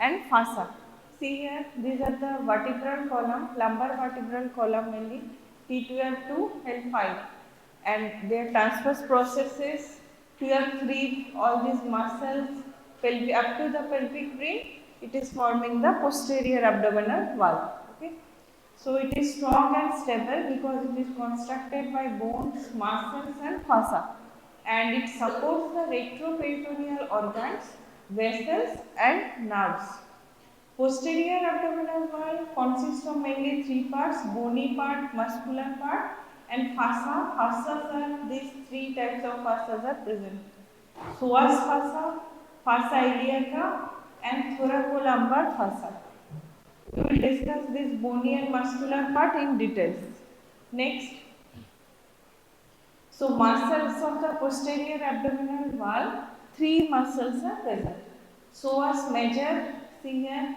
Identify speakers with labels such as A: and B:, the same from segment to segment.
A: and fascia. See here, these are the vertebral column, lumbar vertebral column mainly T12 to L5, and their transverse processes here 3, all these muscles up to the pelvic ring, it is forming the posterior abdominal wall. Okay. So it is strong and stable because it is constructed by bones, muscles and fascia, and it supports the retroperitoneal organs, vessels and nerves. Posterior abdominal wall consists of mainly 3 parts: bony part, muscular part and fascia. Fascias are these 3 types of fascias are present: psoas fascia, fascia iliaca and thoracolumbar fascia. We will discuss this bony and muscular part in details. Next, so muscles of the posterior abdominal wall, 3 muscles are present. Psoas major, see here,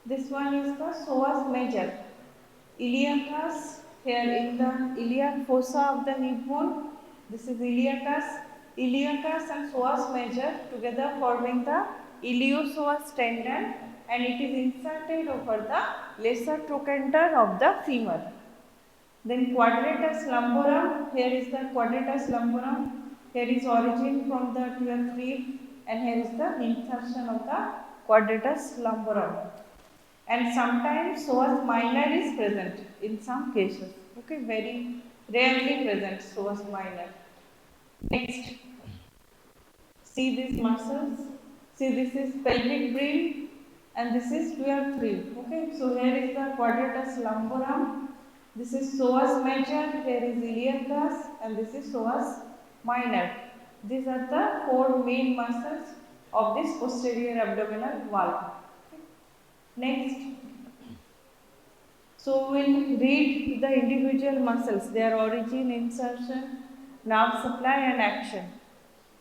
A: this one is the psoas major. Iliacus, here in the iliac fossa of the hip bone, this is iliacus. Iliacus and psoas major together forming the iliopsoas tendon, and it is inserted over the lesser trochanter of the femur. Then quadratus lumborum, here is the quadratus lumborum, here is origin from the 12th rib, and here is the insertion of the quadratus lumborum. And sometimes psoas minor is present in some cases. Okay, very rarely present psoas minor. Next, see these muscles. See, this is pelvic brim and this is 12th rib. Okay, so here is the quadratus lumborum. This is psoas major, here is iliacus, and this is psoas minor. These are the 4 main muscles of this posterior abdominal wall. Okay. Next, so we will read the individual muscles, their origin, insertion, nerve supply and action.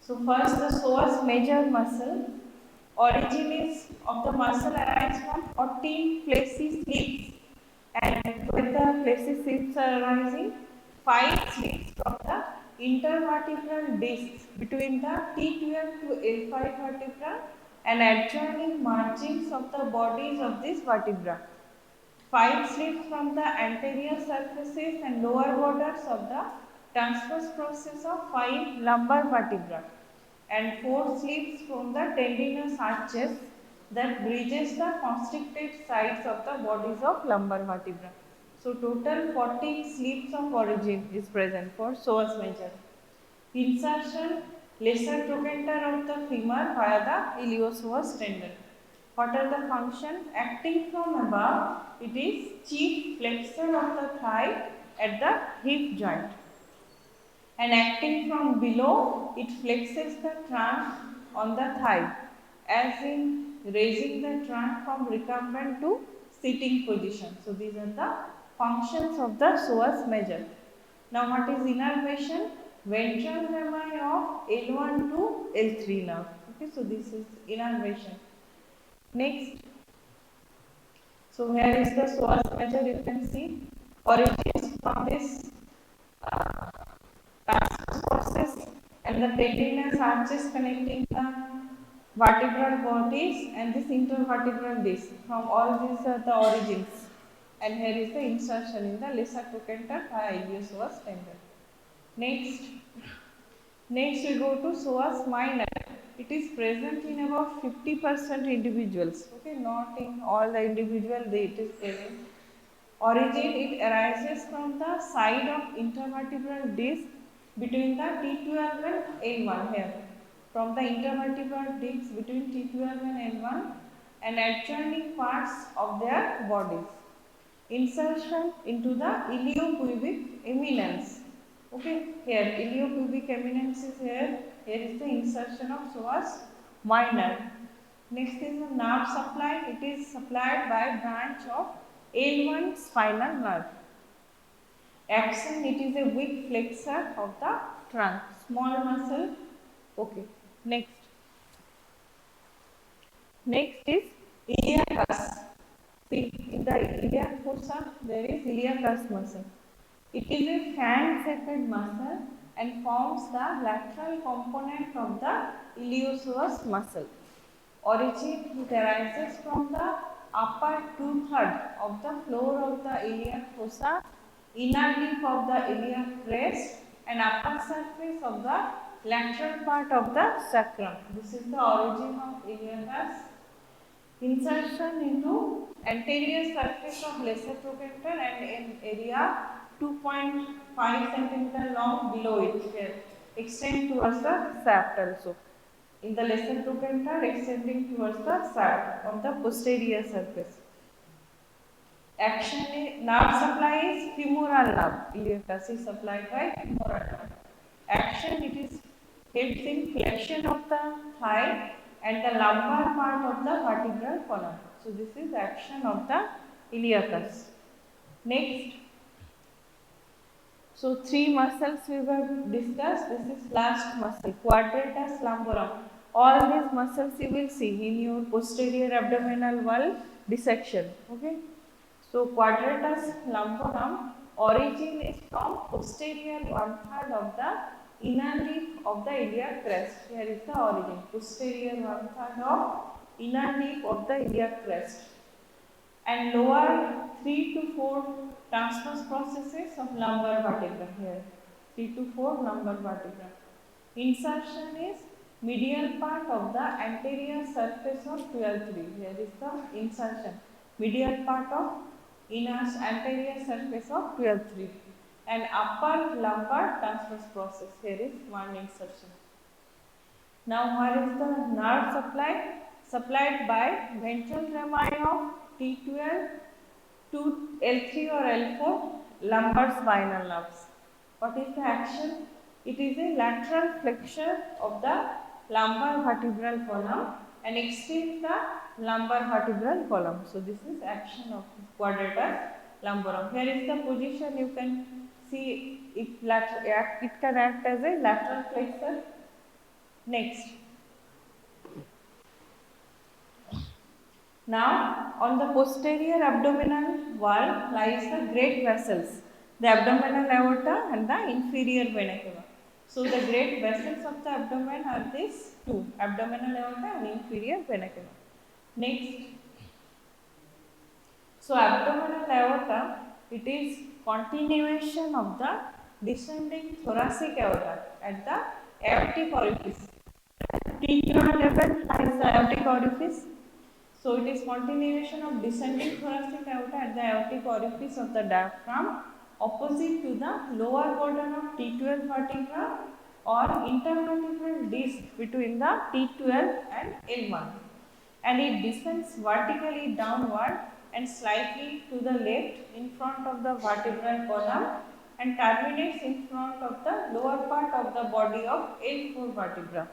A: So first the psoas major muscle. Origin is of the muscle arises from 14 fleshy slits, and when the fleshy slits are arising, 5 slits from the intervertebral discs between the T12 to L5 vertebra and adjoining margins of the bodies of this vertebra. 5 slits from the anterior surfaces and lower borders of the transverse process of 5 lumbar vertebra, and 4 slits from the tendinous arches that bridges the constricted sides of the bodies of lumbar vertebra. So total 14 slits of origin is present for psoas major. Insertion, lesser trochanter of the femur via the iliopsoas tendon. What are the functions? Acting from above, it is chief flexor of the thigh at the hip joint. And acting from below, it flexes the trunk on the thigh, as in raising the trunk from recumbent to sitting position. So these are the functions of the psoas major. Now what is innervation? Ventral rami of L1 to L3 nerve. Okay, so this is innervation. Next, so here is the psoas major, you can see origins from this transverse process and the tendinous arches connecting the vertebral bodies and this intervertebral disc. From all these are the origins, and here is the insertion in the lesser trochanter via iliopsoas tendon. Next we go to psoas minor. It is present in about 50% individuals. Okay, not in all the individual it is present. Origin, it arises from the side of intervertebral disc between the T12 and L1 here. From the intervertebral discs between T12 and L1 and adjoining parts of their bodies. Insertion into the iliopubic eminence. Okay, here iliopubic eminence is here. Here is the insertion of psoas minor. Next is the nerve supply. It is supplied by branch of L1 spinal nerve. Action, it is a weak flexor of the trunk, small muscle. Okay, next is iliacus. See, in the iliac fossa, there is iliacus muscle. It is a fan-shaped muscle and forms the lateral component of the iliopsoas muscle. origin, it arises from the upper two-thirds of the floor of the iliac fossa, inner lip of the iliac crest, and upper surface of the lateral part of the sacrum. This is the origin of iliacus. Insertion into anterior surface of lesser trochanter and in area 2.5 centimeter long below it here, extend towards the shaft also. In the lesser trochanter extending towards the shaft on the posterior surface. Action nerve supply is femoral nerve. Iliacus is supplied by femoral nerve. Action, it is helps in flexion of the thigh and the lumbar part of the vertebral column. So this is action of the iliacus. Next, so three muscles we have discussed. This is last muscle, quadratus lumborum. All these muscles you will see in your posterior abdominal wall dissection. Okay. So quadratus lumborum origin is from posterior one-third of the inner lip of the iliac crest. Here is the origin. Posterior one-third of inner lip of the iliac crest. And lower 3 to 4 transverse processes of lumbar vertebra here. 3 to 4 lumbar vertebra. Insertion is medial part of the anterior surface of 12-3. Here is the insertion. Medial part of inner anterior surface of 12-3. And upper lumbar transverse process. Here is one insertion. Now, where is the nerve supply? Supplied by ventral rami of T12 to L3 or L4 lumbar spinal nerves. What is the action? It is a lateral flexion of the lumbar vertebral column and extends the lumbar vertebral column. So, this is action of quadratus lumborum. Here is the position, you can see it can act as a lateral flexor. Next. Now, on the posterior abdominal wall lies the great vessels, the abdominal aorta and the inferior vena cava. So, the great vessels of the abdomen are these two, abdominal aorta and inferior vena cava. Next. So, abdominal aorta, it is continuation of the descending thoracic aorta at the aortic orifice. T12 level lies the aortic orifice. So, it is continuation of descending thoracic aorta at the aortic orifice of the diaphragm opposite to the lower border of T12 vertebra or intervertebral disc between the T12 and L1, and it descends vertically downward and slightly to the left in front of the vertebral column and terminates in front of the lower part of the body of L4 vertebra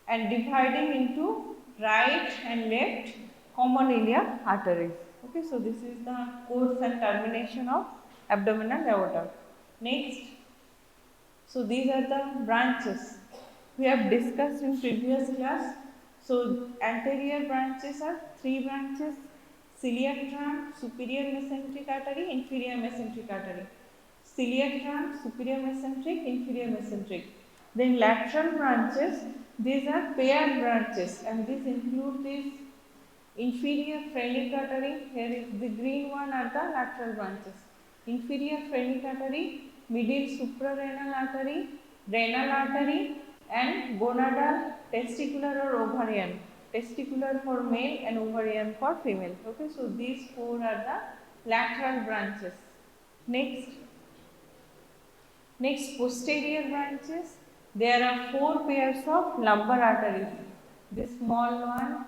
A: and dividing into right and left common iliac arteries. Okay, so this is the course and termination of abdominal aorta. Next, so these are the branches we have discussed in previous class. So anterior branches are three branches: celiac trunk, superior mesenteric artery, inferior mesenteric artery. Celiac trunk, superior mesenteric, inferior mesenteric. Then lateral branches, these are paired branches, and these include this inferior phrenic artery. Here is the green one are the lateral branches. Inferior phrenic artery, middle suprarenal artery, renal artery, and gonadal, testicular or ovarian. Testicular for male and ovarian for female. Okay, so these four are the lateral branches. Next, posterior branches. There are four pairs of lumbar arteries. This small one,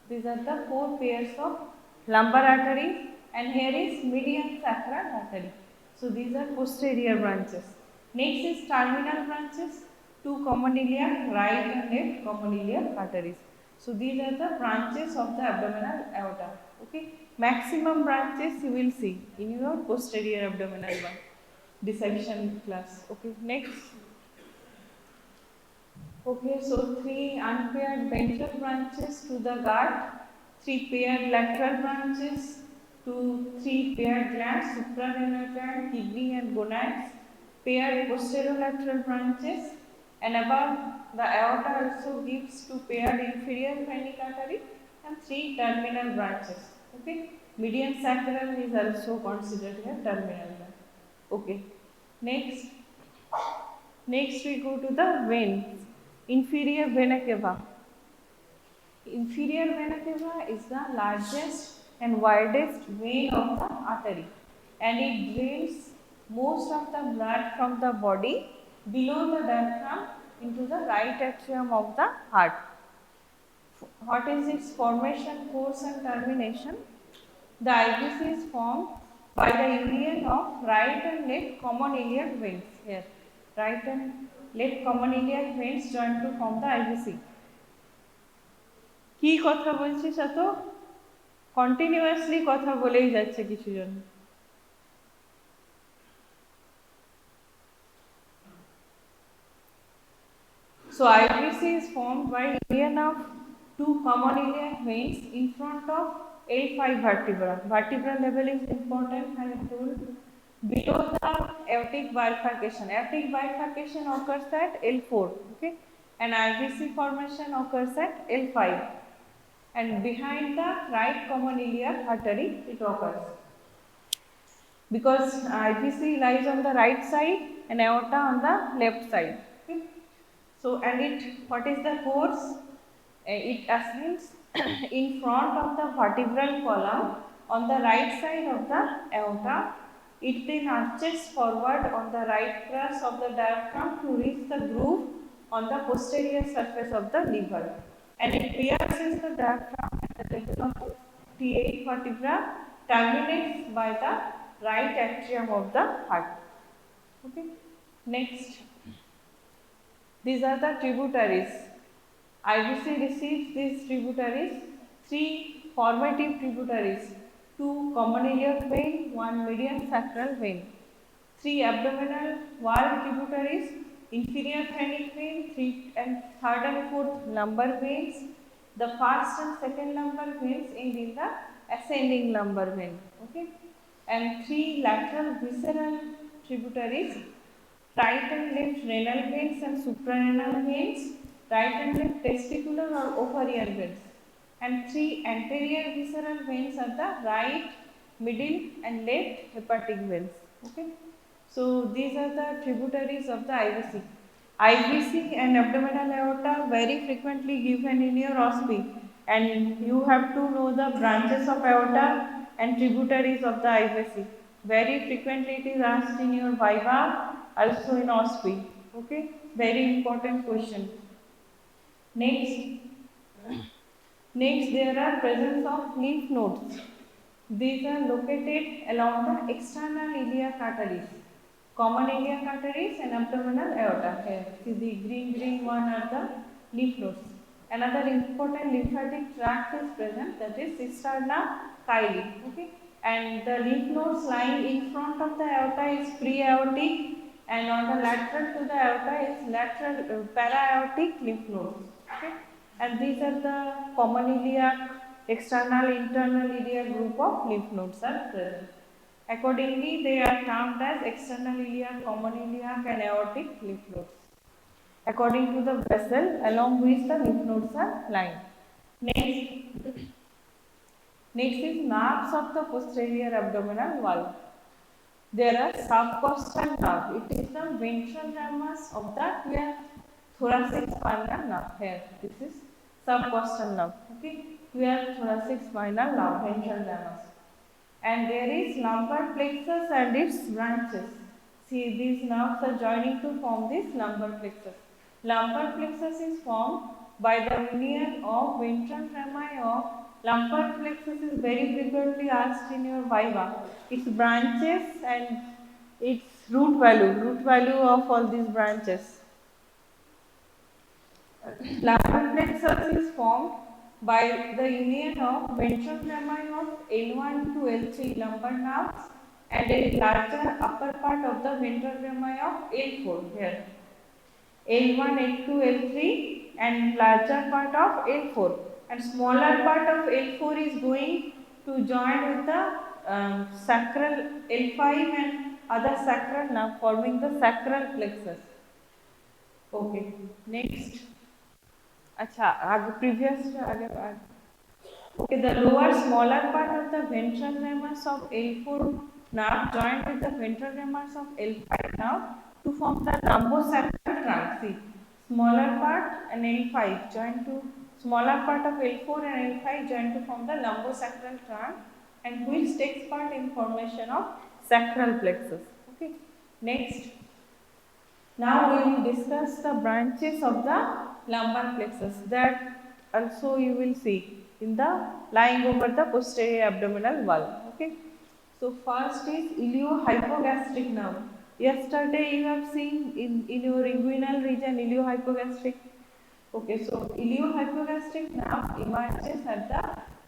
A: these are the four pairs of lumbar arteries, and here is median sacral artery. So these are posterior branches. Next is terminal branches, two common iliac, right and left common iliac arteries. So these are the branches of the abdominal aorta. Okay, maximum branches you will see in your posterior abdominal one dissection class. Okay, next. Okay, so three unpaired ventral branches to the gut, three paired lateral branches to three paired glands, suprarenal gland, kidney and gonads, paired posterolateral branches, and above the aorta also gives two paired inferior venic artery and three terminal branches. Okay, median sacral is also considered here terminal. Okay, next we go to the veins. Inferior vena cava. Inferior vena cava is the largest and widest vein of the artery, and it drains most of the blood from the body below the diaphragm into the right atrium of the heart. What is its formation, course and termination? The IVC is formed by the union of right and left common iliac veins. Here, right and left common iliac veins join to form the IVC. কি কথা বলছিস এত continuously কথা বলেই যাচ্ছে কিছুজন So IVC is formed by union of two common iliac veins in front of L5 vertebra. Vertebral level is important, I have told. Below the aortic bifurcation. Aortic bifurcation occurs at L4, okay, and IVC formation occurs at L5. And behind the right common iliac artery it occurs. Because IVC lies on the right side and aorta on the left side. Okay. So, and what is the course? It ascends in front of the vertebral column on the right side of the aorta. It then arches forward on the right crus of the diaphragm to reach the groove on the posterior surface of the liver. And it pierces the diaphragm at the level of T8 vertebra, terminates by the right atrium of the heart. Okay. Next, these are the tributaries. IVC receives these tributaries, three formative tributaries, two common iliac vein, one median sacral vein, three abdominal wall tributaries, inferior venic vein, third and fourth lumbar veins. The first and second lumbar veins end in the ascending lumbar vein. Okay, and three lateral visceral tributaries, right and left renal veins and suprarenal veins, right and left testicular or ovarian veins, and three anterior visceral veins are the right, middle and left hepatic veins. Okay, so these are the tributaries of the IVC. IVC and abdominal aorta very frequently given in your OSPE, and you have to know the branches of aorta and tributaries of the IVC. Very frequently it is asked in your viva, also in OSPE. Okay, very important question. Next there are presence of lymph nodes. These are located along the external iliac arteries, common iliac arteries and abdominal aorta. Here, see the green one are the lymph nodes. Another important lymphatic tract is present, that is cisterna chyli. Okay, and the lymph nodes lying in front of the aorta is pre-aortic, and on the lateral to the aorta is lateral para-aortic lymph nodes. Okay, and these are the common iliac, external, internal iliac group of lymph nodes are present. Accordingly, they are termed as external iliac, common iliac and aortic lymph nodes, according to the vessel along which the lymph nodes are lying. Next is nerves of the posterior abdominal wall. There are subcostal nerve. It is the ventral ramus of the thoracic spinal nerve. Here, this is subcostal nerve. Okay, here thoracic spinal nerve, ventral ramus. And there is lumbar plexus and its branches. See, these nerves are joining to form this lumbar plexus. Lumbar plexus is formed by the union of ventral rami of lumbar plexus is very frequently asked in your viva. Its branches and its root value of all these branches. Lumbar plexus is formed by the union of ventral rami of L1 to L3 lumbar nerves and a larger upper part of the ventral rami of L4 here. L1, L2, L3 and larger part of L4, and smaller part of L4 is going to join with the sacral L5 and other sacral nerve, forming the sacral plexus. Okay, next. अच्छा आगे previous आगे okay, the lower smaller part of the ventral ramus of L4 nerve joined with the ventral ramus of L5 nerve to form the lumbosacral trunk. See, smaller part and L5 joined to smaller part of L4 and L5 joined to form the lumbosacral trunk, and which takes part in formation of sacral plexus. Okay, next. Now we will discuss the branches of the lumbar plexus that also you will see in the lying over the posterior abdominal wall. Okay. So first is iliohypogastric nerve. Yesterday you have seen in your inguinal region iliohypogastric. Okay, so iliohypogastric nerve emerges at the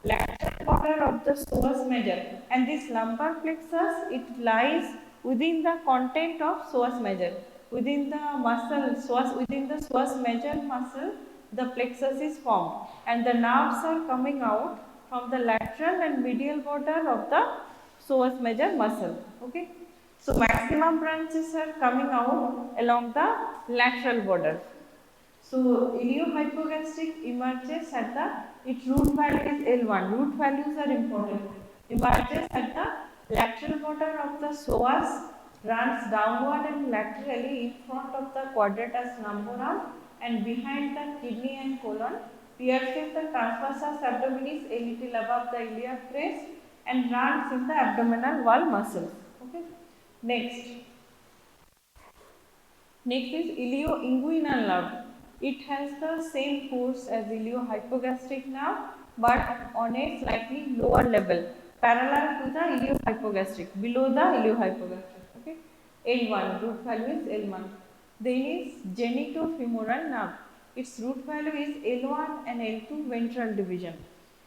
A: lateral border of the psoas major, and this lumbar plexus it lies within the content of psoas major. Within the muscle psoas, within the psoas major muscle, the plexus is formed, and the nerves are coming out from the lateral and medial border of the psoas major muscle. Okay, so maximum branches are coming out along the lateral border. So iliohypogastric emerges at the its root value is L1. Root values are important. Emerges at the lateral border of the psoas, runs downward and laterally in front of the quadratus lumborum and behind the kidney and colon, pierces the transversus abdominis a little above the iliac crest and runs in the abdominal wall muscles. Okay. Next. Next is ilioinguinal nerve. It has the same force as iliohypogastric nerve but on a slightly lower level, parallel to the iliohypogastric, below the iliohypogastric. Okay, L1, root value is L1. Then is genitofemoral nerve. Its root value is L1 and L2 ventral division.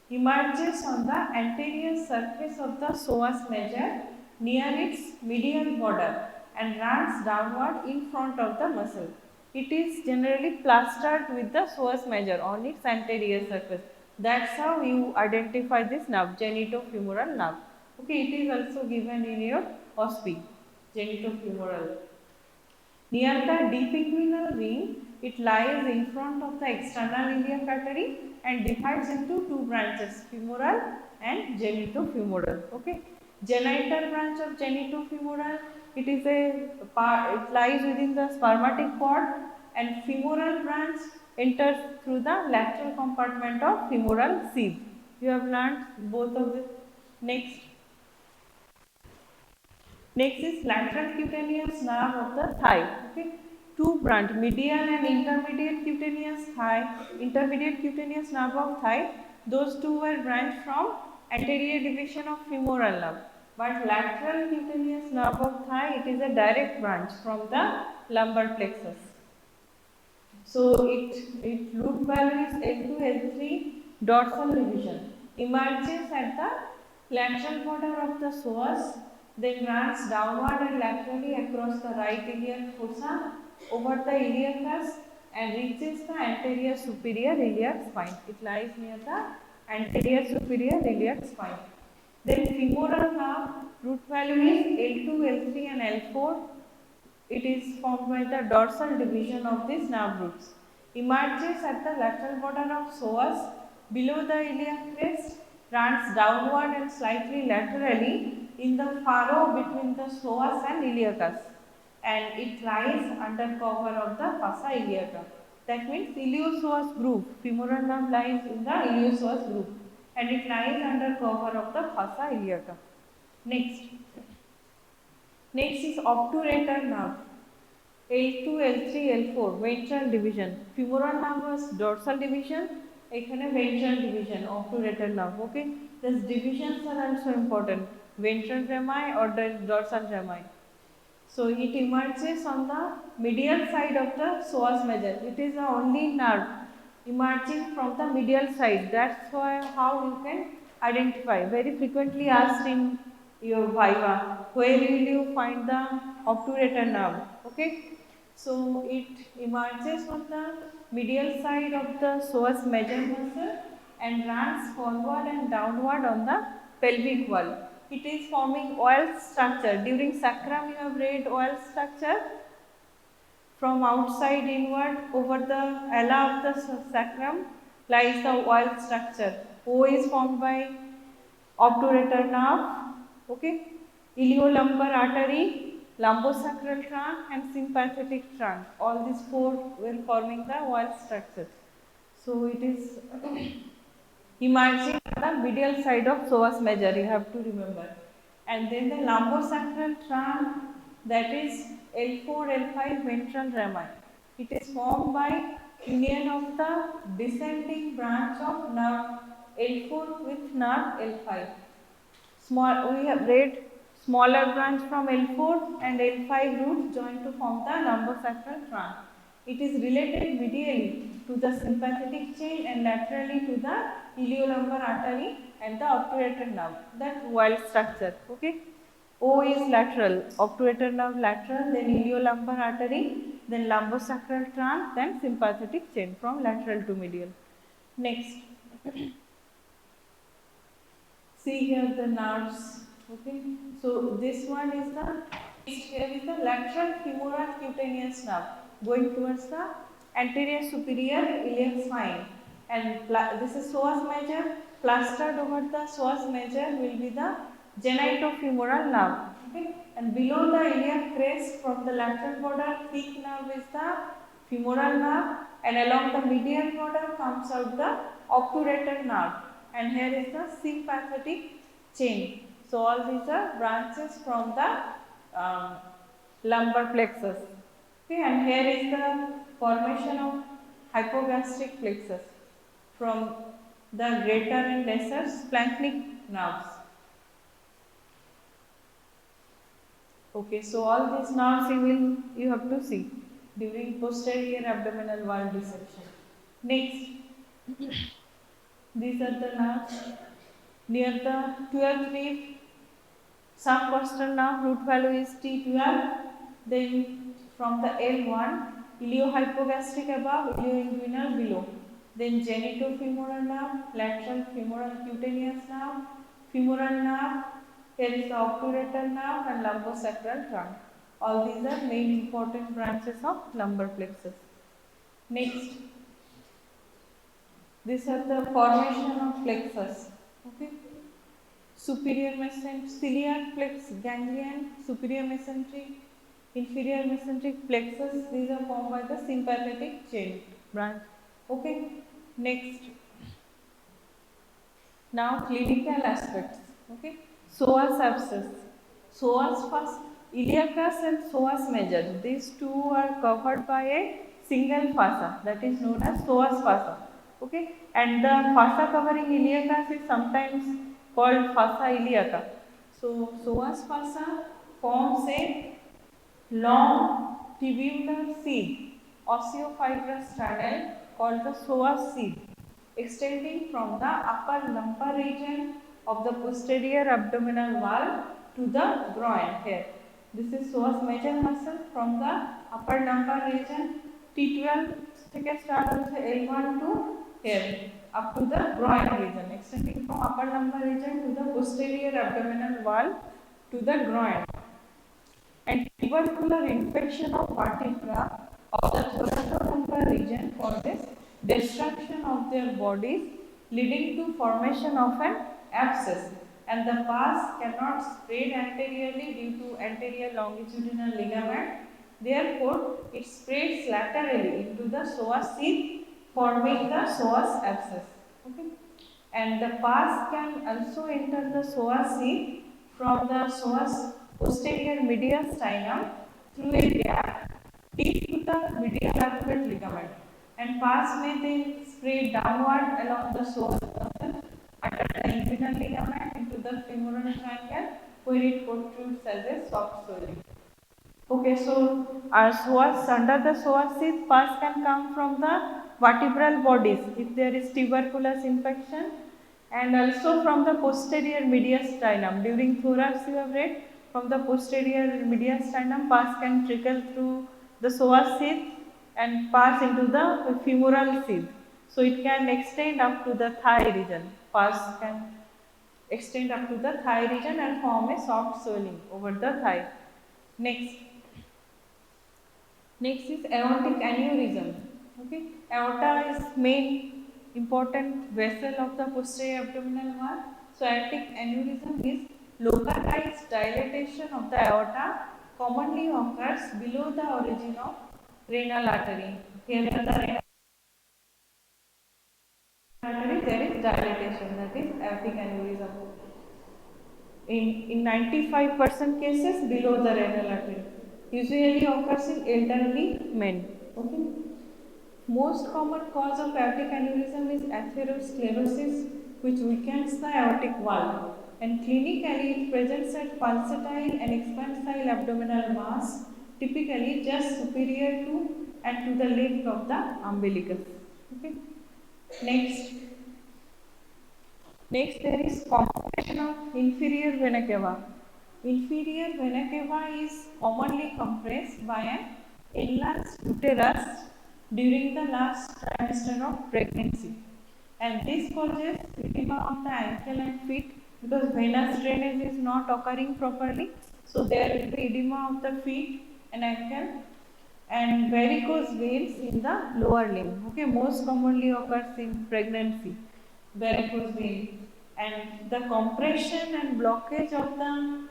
A: Emerges on the anterior surface of the psoas major near its medial border and runs downward in front of the muscle. It is generally plastered with the psoas major on its anterior surface. That's how you identify this nerve, genitofemoral nerve. Okay, it is also given in your OSPE, genitofemoral. Near the deep inguinal ring, it lies in front of the external iliac artery and divides into two branches, femoral and genitofemoral. Okay, genital branch of genitofemoral, it is a part, it lies within the spermatic cord, and femoral branch enters through the lateral compartment of femoral sieve. You have learnt both of this. Next. Next is lateral cutaneous nerve of the thigh. Okay, two branch, medial and intermediate cutaneous thigh, intermediate cutaneous nerve of thigh. Those two were branched from anterior division of femoral nerve. But lateral cutaneous nerve of thigh, it is a direct branch from the lumbar plexus. So it root value is L2, L3 dorsal division. Emerges at the lateral border of the psoas, then runs downward and laterally across the right iliac fossa over the iliacus and reaches the anterior superior iliac spine. It lies near the anterior superior iliac spine. Then femoral nerve root value is L2, L3 and L4. It is formed by the dorsal division of these nerve roots. Emerges at the lateral border of psoas below the iliac crest, runs downward and slightly laterally in the furrow between the psoas and iliacus, and it lies under cover of the fascia iliaca. That means iliopsoas groove. Femoral nerve lies in the iliopsoas groove and it lies under cover of the fascia iliaca. Next. Next is obturator nerve. L2, L3, L4 ventral division. Femoral nerve was dorsal division. एखाने ventral division, obturator nerve. Okay. These divisions are also important. Ventral rami or the dorsal rami. So it emerges on the medial side of the psoas major. It is the only nerve emerging from the medial side. That's why how you can identify. Very frequently asked in your viva, where will you find the obturator nerve? Okay. So it emerges on the medial side of the psoas major muscle and runs forward and downward on the pelvic wall. It is forming oil structure. During sacrum you have read oil structure. From outside inward over the ala of the sacrum lies the wall structure. O is formed by obturator nerve, okay, iliolumbar artery, lumbosacral trunk and sympathetic trunk. All these four will forming the wall structure. So it is emerging on the medial side of psoas major, you have to remember. And then the lumbosacral trunk, that is L4, L5 ventral rami. It is formed by union of the descending branch of nerve L4 with nerve L5. We have read smaller branch from L4 and L5 roots joined to form the lumbosacral trunk. It is related medially to the sympathetic chain and laterally to the iliolumbar artery and the obturator nerve. That wall structure. Okay. O is lateral, obturator nerve lateral, then iliolumbar artery, then lumbosacral trunk, then sympathetic chain from lateral to medial. Next. See here the nerves, okay. So this one is the, here is the lateral femoral cutaneous nerve going towards the anterior superior iliac spine, and this is psoas major. Plastered over the psoas major will be the genitofemoral nerve, okay. And below the iliac crest from the lateral border, thick nerve is the femoral nerve, and along the medial border comes out the obturator nerve. And here is the sympathetic chain. So all these are branches from the lumbar plexus. Okay, and here is the formation of hypogastric plexus from the greater and lesser splanchnic nerves. Okay, so all these nerves you have to see during posterior abdominal wall dissection. Next. These are the nerves near the 12th rib, subcostal nerve, root value is T12. Then from the L1, iliohypogastric above, ilioinguinal below. Then genitofemoral nerve, lateral femoral cutaneous nerve, femoral nerve, here is the obturator nerve and lumbosacral trunk. All these are main important branches of lumbar plexus. Next. These are the formation of plexus. Okay. Superior mesenteric, celiac plexus, ganglion, superior mesenteric, inferior mesenteric plexus. These are formed by the sympathetic chain branch. Okay. Next. Now clinical aspects. Okay. Psoas abscess. Psoas first, iliacus and psoas major. These two are covered by a single fascia, that is known as psoas fascia. Okay, and the fascia covering iliacus is sometimes called fascia iliaca. So psoas fascia forms a long tubular sheath, osseofibrous channel called the psoas sheath, extending from the upper lumbar region of the posterior abdominal wall to the groin here. This is psoas major muscle from the upper lumbar region, T12 থেকে start হচ্ছে L1 to here up to the groin region, extending from upper lumbar region to the posterior abdominal wall to the groin. And tubercular infection of vertebra of the thoracolumbar region causes destruction of their bodies, leading to formation of an abscess, and the pus cannot spread anteriorly due to anterior longitudinal ligament. Therefore, it spreads laterally into the psoas sheath, forming the psoas abscess. Okay? And the pus can also enter the psoas sheath from the psoas posterior mediastinum through a gap deep to the medial lateral ligament, and pus may then spread downward along the psoas muscle under the inguinal ligament into the femoral triangle, where it protrudes as a soft swelling. Okay, so our psoas, under the psoas sheath, pus can come from the vertebral bodies if there is tuberculous infection, and also from the posterior mediastinum. During thorax you have read, from the posterior mediastinum pus can trickle through the psoas sheath and pass into the femoral sheath. So it can extend up to the thigh region. Pus can extend up to the thigh region and form a soft swelling over the thigh. Next. Next is aortic aneurysm. Okay, aorta is main important vessel of the posterior abdominal wall. So aortic aneurysm is localized dilatation of the aorta, commonly occurs below the origin of renal artery. Here in the renal artery there is dilatation, that is aortic aneurysm. In 95% cases below the renal artery. Usually occurs in elderly men. Okay. Most common cause of aortic aneurysm is atherosclerosis, which weakens the aortic wall, and clinically it presents at pulsatile and expansile abdominal mass, typically just superior to and to the length of the umbilicus. Okay. Next, there is compression of inferior vena cava. Inferior vena cava is commonly compressed by an enlarged uterus during the last trimester of pregnancy, and this causes edema of the ankle and feet because venous drainage is not occurring properly. So there will be edema of the feet and ankle and varicose veins in the lower limb. Okay, most commonly occurs in pregnancy, varicose vein, and the compression and blockage of the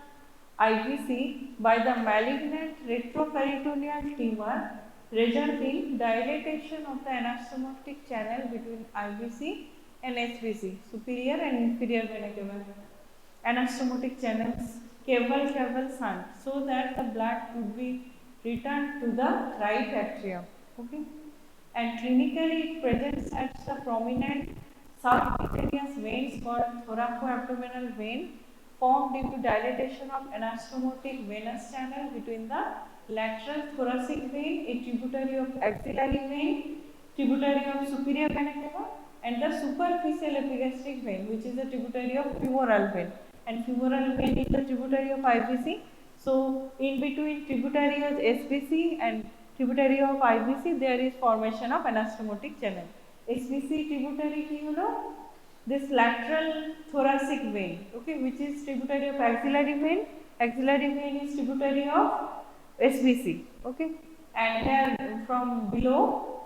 A: IVC by the malignant retroperitoneal tumor result in dilatation of the anastomotic channel between IVC and SVC, superior and inferior vena cava. Anastomotic channels, caval shunt, so that the blood could be returned to the right atrium. Okay, and clinically it presents as the prominent subcutaneous veins called thoracoabdominal vein formed due to dilatation of anastomotic venous channel between the lateral thoracic vein, a tributary of axillary vein, tributary of superior vena cava, and the superficial epigastric vein, which is a tributary of femoral vein, and femoral vein is a tributary of IVC. So in between tributary of SVC and tributary of IVC there is formation of anastomotic channel. SVC tributary ki holo this lateral thoracic vein, okay, which is tributary of axillary vein. Axillary vein is tributary of SVC, okay, and here from below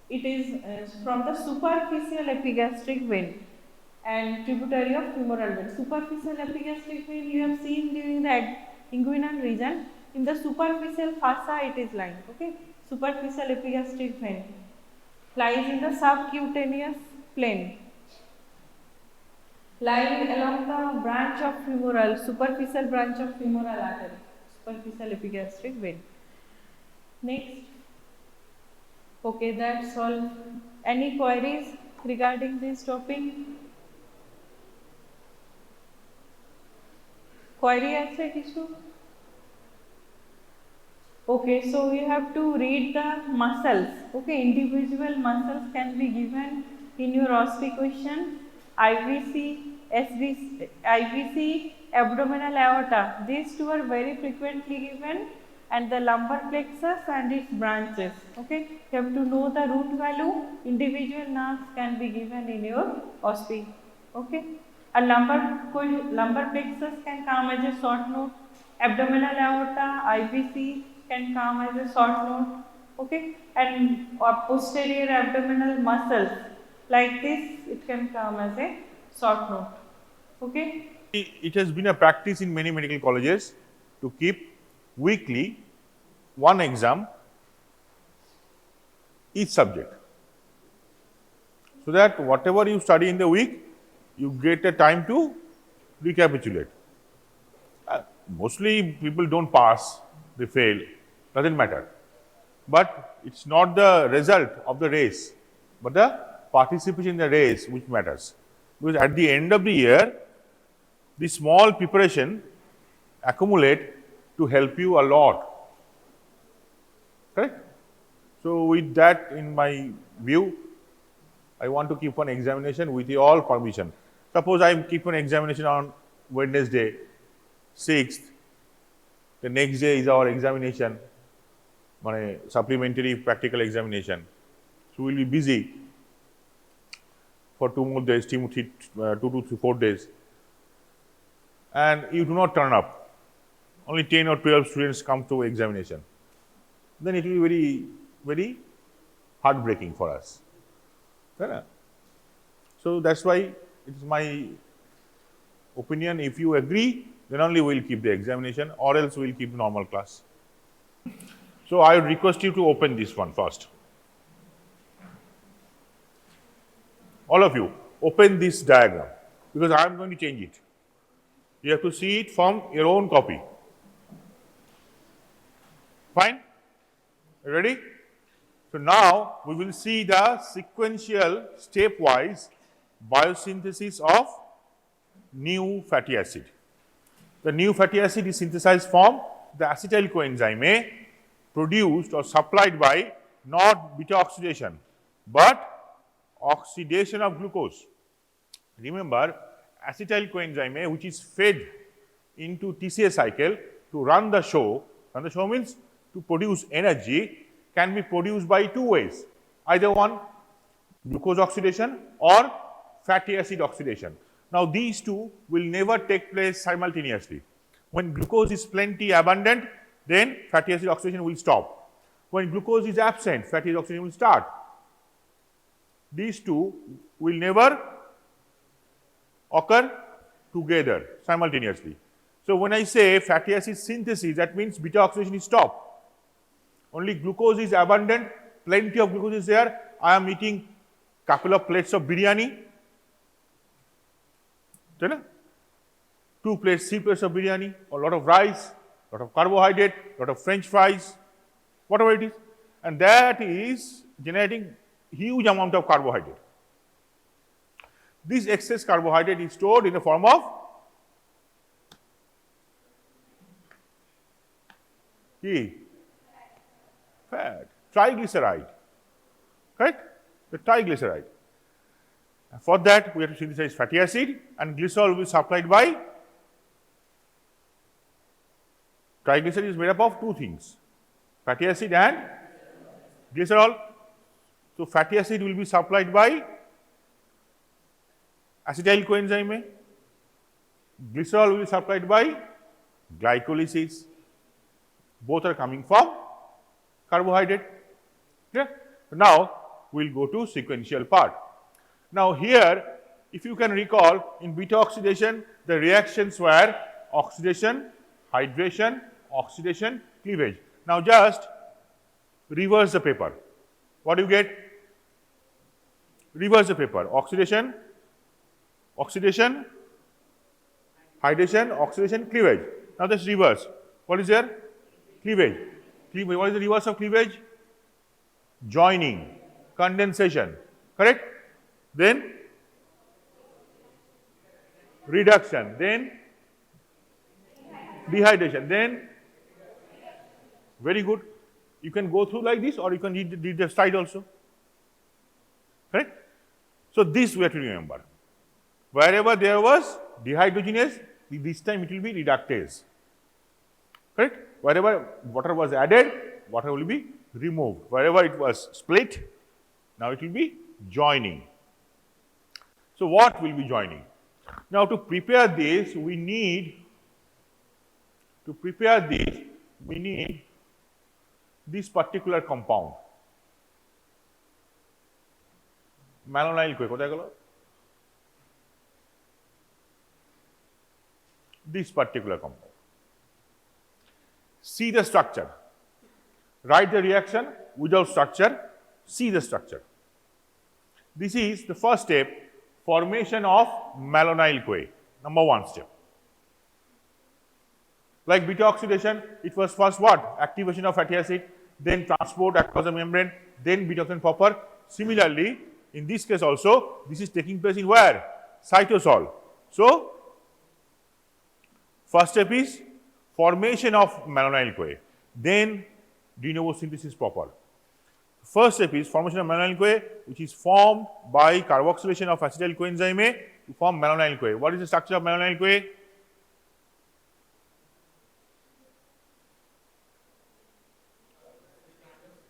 A: it is from the superficial epigastric vein and tributary of femoral vein. Superficial epigastric vein you have seen during the inguinal region. In the superficial fascia it is lying. Okay, superficial epigastric vein lies in the subcutaneous plane, lying along the branch of femoral, superficial branch of femoral artery, superficial epigastric vein. Next, okay, that's all. Any queries regarding this topic? Query answer issue? Okay, so you have to read the muscles. Okay, individual muscles can be given in your OSCE question. IVC, SVC, IVC, abdominal aorta. These two are very frequently given, and the lumbar plexus and its branches. Okay, you have to know the root value. Individual nerves can be given in your OSCE. Okay, a lumbar plexus can come as a short note. Abdominal aorta, IVC can come as a short note, okay, and posterior abdominal muscles like this, it can come as a short note, okay.
B: It has been a practice in many medical colleges to keep weekly one exam each subject, so that whatever you study in the week, you get a time to recapitulate. Mostly people don't pass, they fail, doesn't matter. But it's not the result of the race, but the participation in the race which matters. Because at the end of the year, the small preparation accumulate to help you a lot. Correct? So with that in my view, I want to keep an examination with your all permission. Suppose I keep an examination on Wednesday, 6th, the next day is our examination, my supplementary practical examination. So we will be busy for 2 more days, 2 to 4 days, and you do not turn up. Only 10 or 12 students come to examination. then it will be very, very heartbreaking for us. So that's why it is my opinion. If you agree, then only we will keep the examination, or else we will keep normal class. So I would request you to open this one first. All of you, open this diagram, because I am going to change it. You have to see it from your own copy. Fine? Ready? So now we will see the sequential stepwise biosynthesis of new fatty acid. The new fatty acid is synthesized from the acetyl coenzyme A, produced or supplied by not beta oxidation but oxidation of glucose. Remember, acetyl coenzyme A, which is fed into TCA cycle to run the show means to produce energy, can be produced by two ways, either one glucose oxidation or fatty acid oxidation. Now these two will never take place simultaneously. When glucose is plenty abundant, then fatty acid oxidation will stop. When glucose is absent, fatty acid oxidation will start. These two will never occur together simultaneously. So when I say fatty acid synthesis, that means beta oxidation is stopped. Only glucose is abundant, plenty of glucose is there. I am eating couple of plates of biryani. 2 plates, 3 plates of biryani, or lot of rice, lot of carbohydrate, lot of French fries, whatever it is, and that is generating huge amount of carbohydrate. This excess carbohydrate is stored in the form of fat, triglyceride, correct? The triglyceride. And for that, we have to synthesize fatty acid, and glycerol will be supplied by triglyceride is made up of two things, fatty acid and glycerol. So fatty acid will be supplied by acetyl coenzyme A, glycerol will be supplied by glycolysis. Both are coming from carbohydrate. Yeah? Now we will go to sequential part. Now here, if you can recall, in beta oxidation, the reactions were oxidation, hydration, oxidation, cleavage. Now just reverse the paper. What do you get? Reverse the paper. Oxidation, oxidation, hydration, oxidation, cleavage. Now just reverse. What is there? Cleavage. Cleavage. What is the reverse of cleavage? Joining, condensation. Correct? Then reduction. Then dehydration. Then very good. You can go through like this, or you can read the slide also. Correct? So this we have to remember. Wherever there was dehydrogenase, this time it will be reductase. Correct? Wherever water was added, water will be removed. Wherever it was split, now it will be joining. So what will be joining? Now to prepare this, we need this particular compound. Malonyl CoA, কোথায় গেল? This particular compound. See the structure. Write the reaction without structure. See the structure. This is the first step, formation of malonyl CoA. Number one step. Like beta oxidation, it was first what? Activation of fatty acid, then transport across the membrane, then beta oxidation proper. Similarly, in this case also, this is taking place in where? Cytosol. So, first step is formation of malonyl CoA, then de novo synthesis proper. First step is formation of malonyl CoA, which is formed by carboxylation of acetyl coenzyme A to form malonyl CoA. What is the structure of malonyl CoA?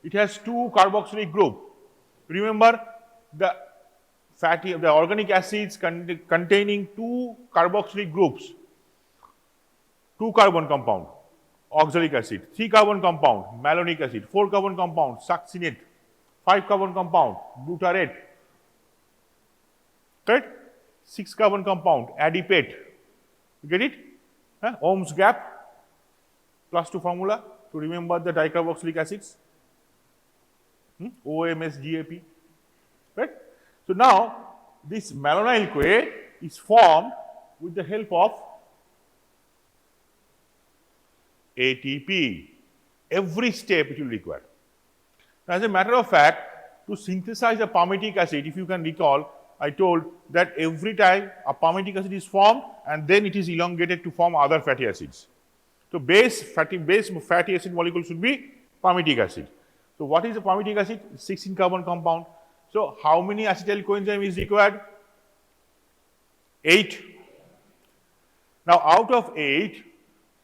B: It has two carboxylic group. Remember, the organic acids containing two carboxylic groups, two carbon compound. oxalic acid, 3 carbon compound, malonic acid, 4 carbon compound, succinate, 5 carbon compound, butyrate, correct? 6 carbon compound, adipate. You get it? Ohm's gap, +2 formula to remember the dicarboxylic acids. OMSGAP, right? So now this malonyl CoA is formed with the help of ATP. Every step it will require. Now, as a matter of fact, to synthesize a palmitic acid, if you can recall, I told that every time a palmitic acid is formed and then it is elongated to form other fatty acids. So base fatty acid molecule should be palmitic acid. So what is a palmitic acid? 16 carbon compound. So how many acetyl coenzyme is required? 8. Now out of 8,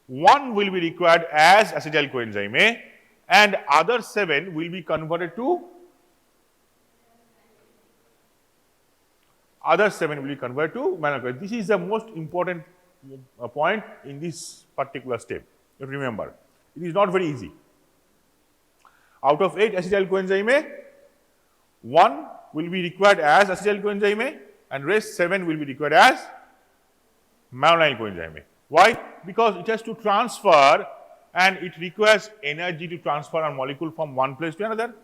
B: 1 will be required as acetyl coenzyme A and other 7 will be converted to malonyl. This is the most important point in this particular step. Remember, it is not very easy. Out of 8 acetyl coenzyme A, 1 will be required as acetyl coenzyme A and rest 7 will be required as malonyl coenzyme A. Why? Because it has to transfer and it requires energy to transfer a molecule from one place to another.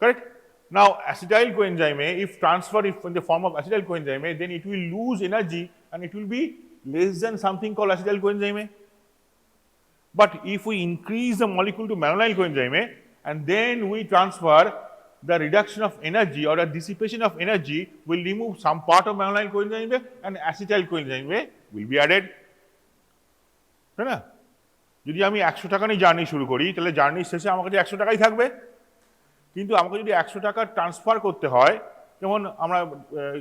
B: Correct? Now, acetyl coenzyme A, if transferred in the form of acetyl coenzyme A, then it will lose energy and it will be less than something called acetyl coenzyme A. But if we increase the molecule to malonyl coenzyme A and then we transfer, the reduction of energy or the dissipation of energy will remove some part of malonyl coenzyme A and acetyl coenzyme A will be added. তাই না? যদি আমি 100 টাকা নিয়ে journey শুরু করি তাহলে জার্নির শেষে আমার কাছে 100 টাকাই থাকবে। কিন্তু আমাকে যদি 100 টাকা ট্রান্সফার করতে হয়, যেমন আমরা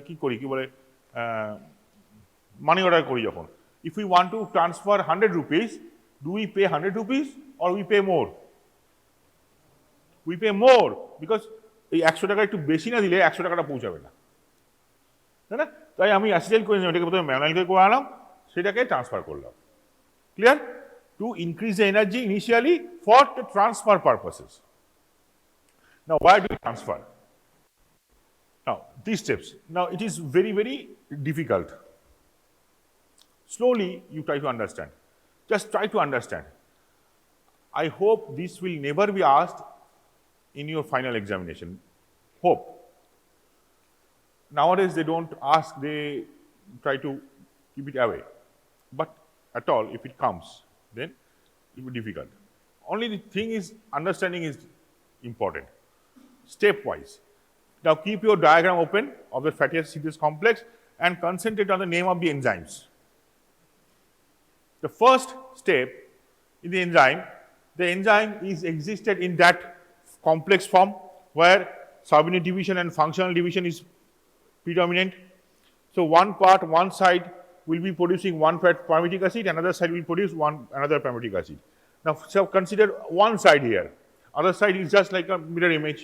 B: কি করি, কি বলে, মানি অর্ডার করি যখন, if we want to transfer 100 rupees, do we pay 100 rupees or we pay more? We pay more because এই 100 টাকা একটু বেশি না দিলে 100 টাকাটা পৌঁছাবে না, তাই না? তাই আমি অ্যাসিটাইল কোএনজাইমটাকে প্রথমে ম্যানুয়াল করে আনলাম, সেটাকে ট্রান্সফার করলাম। Clear? To increase the energy initially for the transfer purposes. Now, why do we transfer? Now, these steps. Now, it is very, very difficult. Slowly, you try to understand. Just try to understand. I hope this will never be asked in your final examination. Hope. Nowadays, they don't ask, they try to keep it away. But at all, if it comes, then it will be difficult. Only the thing is, understanding is important. Stepwise. Now keep your diagram open of the fatty acid synthesis complex and concentrate on the name of the enzymes. The first step in the enzyme is existed in that complex form where subunit division and functional division is predominant. So one side will be producing one palmitic acid, another side will produce another palmitic acid. Now so consider one side here, other side is just like a mirror image.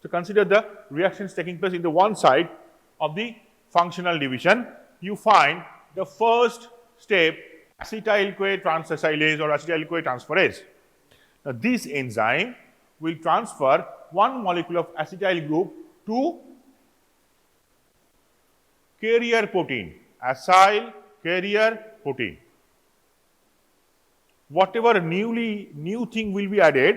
B: So consider the reactions taking place in the one side of the functional division. You find the first step, acetyl-CoA transacylase or acetyl-CoA transferase. Now this enzyme will transfer one molecule of acetyl group to carrier protein, acyl carrier protein. Whatever new thing will be added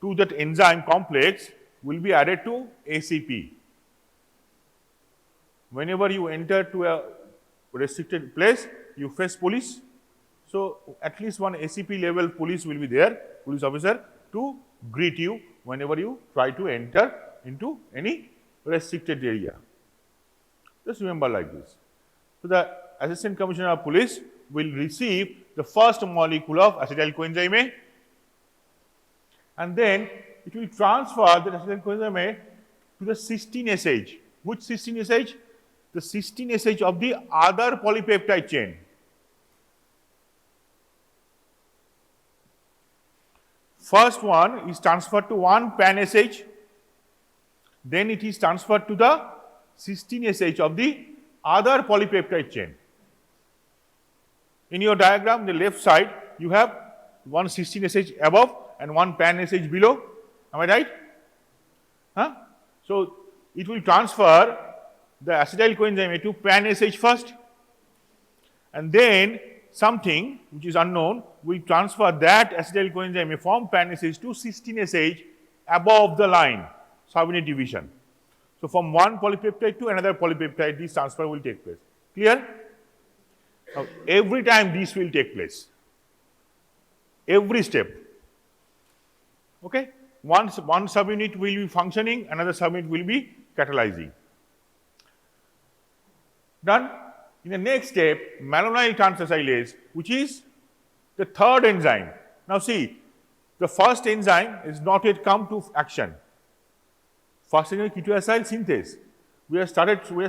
B: to that enzyme complex will be added to ACP. Whenever you enter to a restricted place, you face police. So at least one ACP level police will be there, police officer, to greet you whenever you try to enter into any restricted area. Just remember like this. So the Assistant Commissioner of Police will receive the first molecule of acetyl coenzyme A, and then it will transfer the acetyl coenzyme A to the cysteine SH. Which cysteine SH? The cysteine SH of the other polypeptide chain. First one is transferred to one pan SH, then it is transferred to the cysteine SH of the other polypeptide chain. In your diagram, the left side, you have one 16 SH above and one pan SH below. Am I right? Huh? So it will transfer the acetyl coenzyme to pan SH first, and then something which is unknown will transfer that acetyl coenzyme from pan SH to 16 SH above the line, subunit division. So from one polypeptide to another polypeptide, this transfer will take place. Clear? Now, every time this will take place, every step. Okay? One subunit will be functioning, another subunit will be catalyzing. Done? In the next step, malonyl transacylase, which is the third enzyme. Now see, the first enzyme is not yet come to action. First enzyme ketoacyl synthase. We are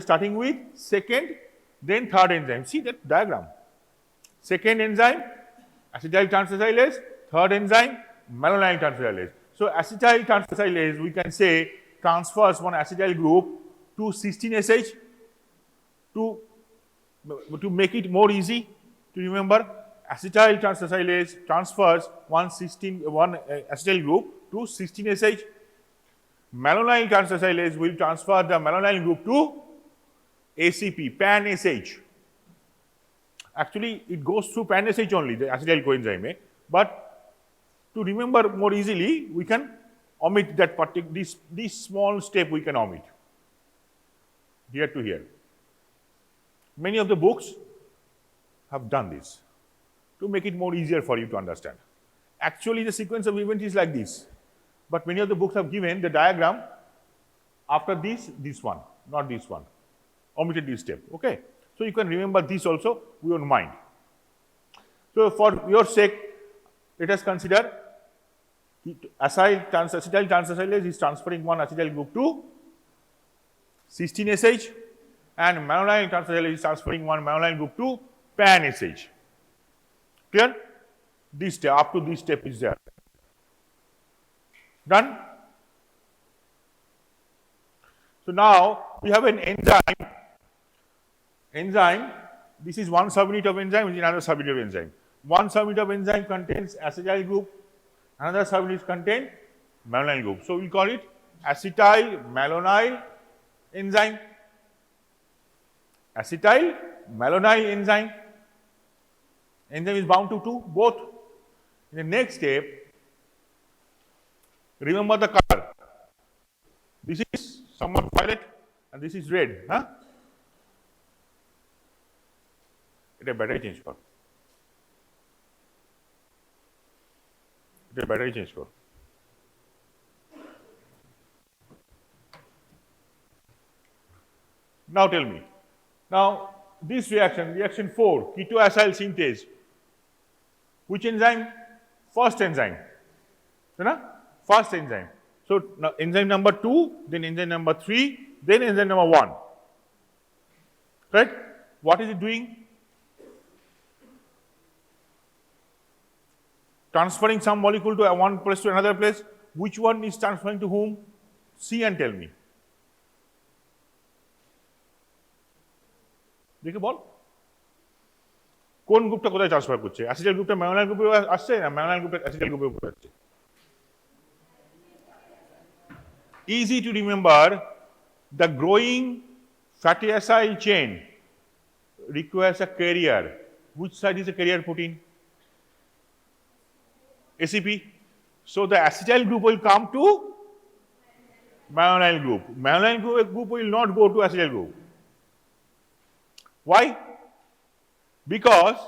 B: starting with second, then third enzyme. See that diagram. Second enzyme, acetyl transacylase. Third enzyme, malonyl transacylase. So acetyl transacylase, we can say, transfers one acetyl group to 16SH to make it more easy to remember. Acetyl transacylase transfers one acetyl group to 16SH. Malonyl transacylase will transfer the malonyl group to ACP, pan SH. Actually, it goes through pan SH only, the acetyl coenzyme. But to remember more easily, we can omit that this small step we can omit. Here to here. Many of the books have done this to make it more easier for you to understand. Actually, the sequence of events is like this. But many of the books have given the diagram after this one, not this one. Omitted this step. Okay? So you can remember this also with your mind. So for your sake, let us consider acetyl transacylase is transferring one acetyl group to 16SH, and malonyl transacylase is transferring one malonyl group to pan SH. Clear? This step, up to this step is there. Done? So now we have an enzyme. This is one subunit of enzyme, which is another subunit of enzyme. One subunit of enzyme contains acetyl group, another subunit contains malonyl group. So we call it acetyl malonyl enzyme. Acetyl malonyl enzyme. Enzyme is bound to both. In the next step, remember the color. This is somewhat violet and this is red. Huh? It a battery change for. Now tell me. Now this reaction 4, ketoacyl synthase. Which enzyme? First enzyme. First enzyme. So now enzyme number 2, then enzyme number 3, then enzyme number 1. Right? What is it doing? Transferring some molecule to one place to another place. Which one is transferring to whom? See and tell me. দেখে বল কোন গ্রুপটা কোথায় transfer করছে? Acetyl গ্রুপটা ম্যানোনাইল গ্রুপে আসছে না ম্যানোনাইল গ্রুপটা অ্যাসিটাইল গ্রুপে উপরে আসছে? Easy to remember, the growing fatty acyl chain requires a carrier. Which side is the carrier protein? ACP. So the acetyl group will come to malonyl group. Malonyl group will not go to acetyl group. Why? Because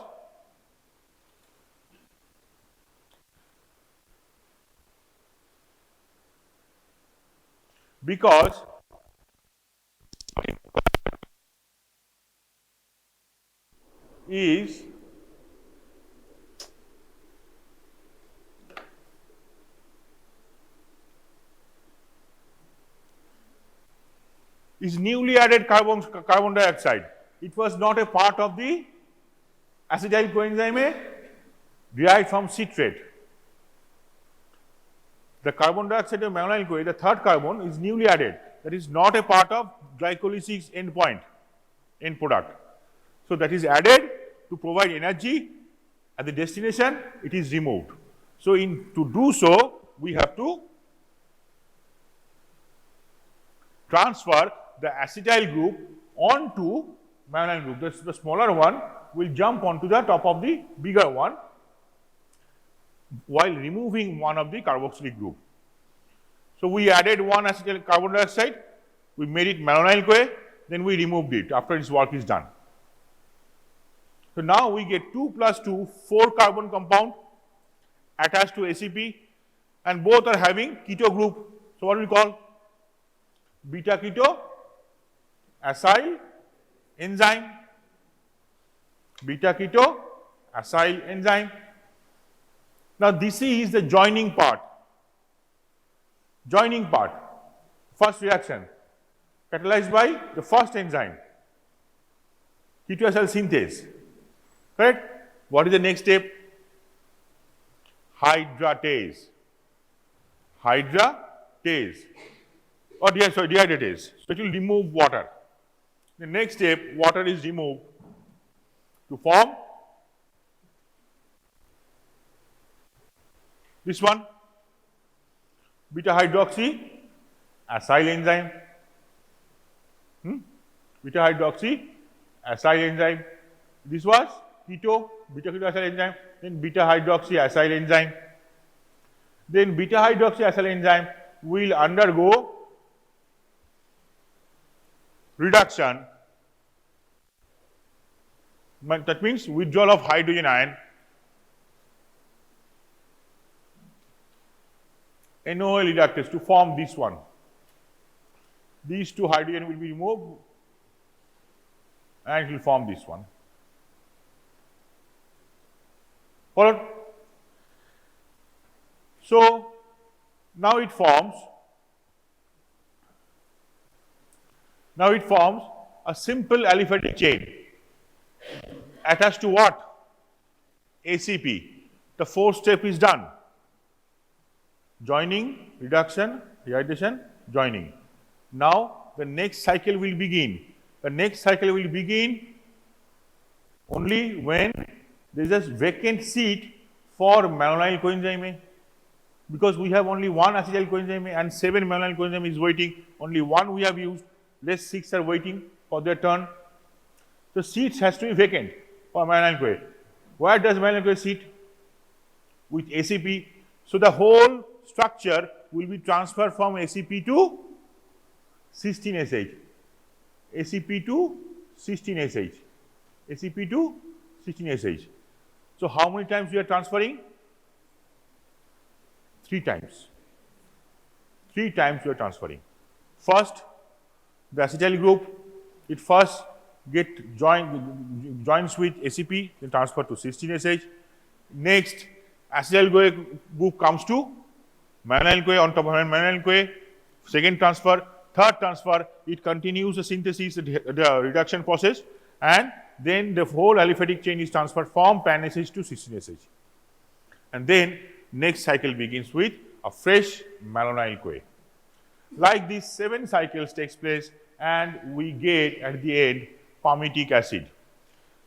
B: is newly added carbon dioxide. It was not a part of the acetyl coenzyme derived from citrate. The carbon dioxide of malonyl CoA, the third carbon, is newly added. That is not a part of glycolysis end product. So that is added to provide energy at the destination, it is removed. So, to do so, we have to transfer the acetyl group onto malonyl group. The smaller one will jump onto the top of the bigger one while removing one of the carboxylic group. So, we added one acetyl carbon dioxide, we made it malonyl CoA, then we removed it after its work is done. So, now we get 2 plus 2, 4 carbon compound attached to ACP, and both are having keto group. So, what do we call? Beta keto acyl enzyme. Beta keto acyl enzyme. Now, this is the joining part. Joining part, first reaction catalyzed by the first enzyme, ketoacyl synthase. Correct? What is the next step? Hydratase. Hydratase. Or dehydratase. So, it will remove water. The next step, water is removed to form this one, beta hydroxy acyl enzyme. Beta hydroxy acyl enzyme. This was keto, beta keto acyl enzyme, then beta hydroxy acyl enzyme. Then beta hydroxy acyl enzyme will undergo reduction. That means withdrawal of hydrogen ion. NOL reductase to form this one. These two hydrogen will be removed and it will form this one. Followed? So, now it forms a simple aliphatic chain attached to what? ACP. The fourth step is done. Joining, reduction, dehydration, joining. Now, the next cycle will begin. The next cycle will begin only when there is a vacant seat for malonyl coenzyme A. Because we have only one acetyl coenzyme A and 7 malonyl coenzyme is waiting, only one we have used, rest 6 are waiting for their turn. So, seats has to be vacant for malonyl CoA. Where does malonyl CoA sit? With ACP. So, the whole structure will be transferred from ACP to cysteine SH. ACP to cysteine SH. ACP to cysteine SH. So, how many times we are transferring? 3 times. 3 times we are transferring. First, the acetyl group, it first joins with ACP, then transfer to cysteine SH. Next, acetyl group comes to malonyl CoA on top of malonyl CoA. Second transfer, third transfer, it continues the synthesis, the reduction process, and then the whole aliphatic chain is transferred from pan SH to cysteine SH. And then next cycle begins with a fresh malonyl CoA. Like this, 7 cycles takes place and we get at the end palmitic acid.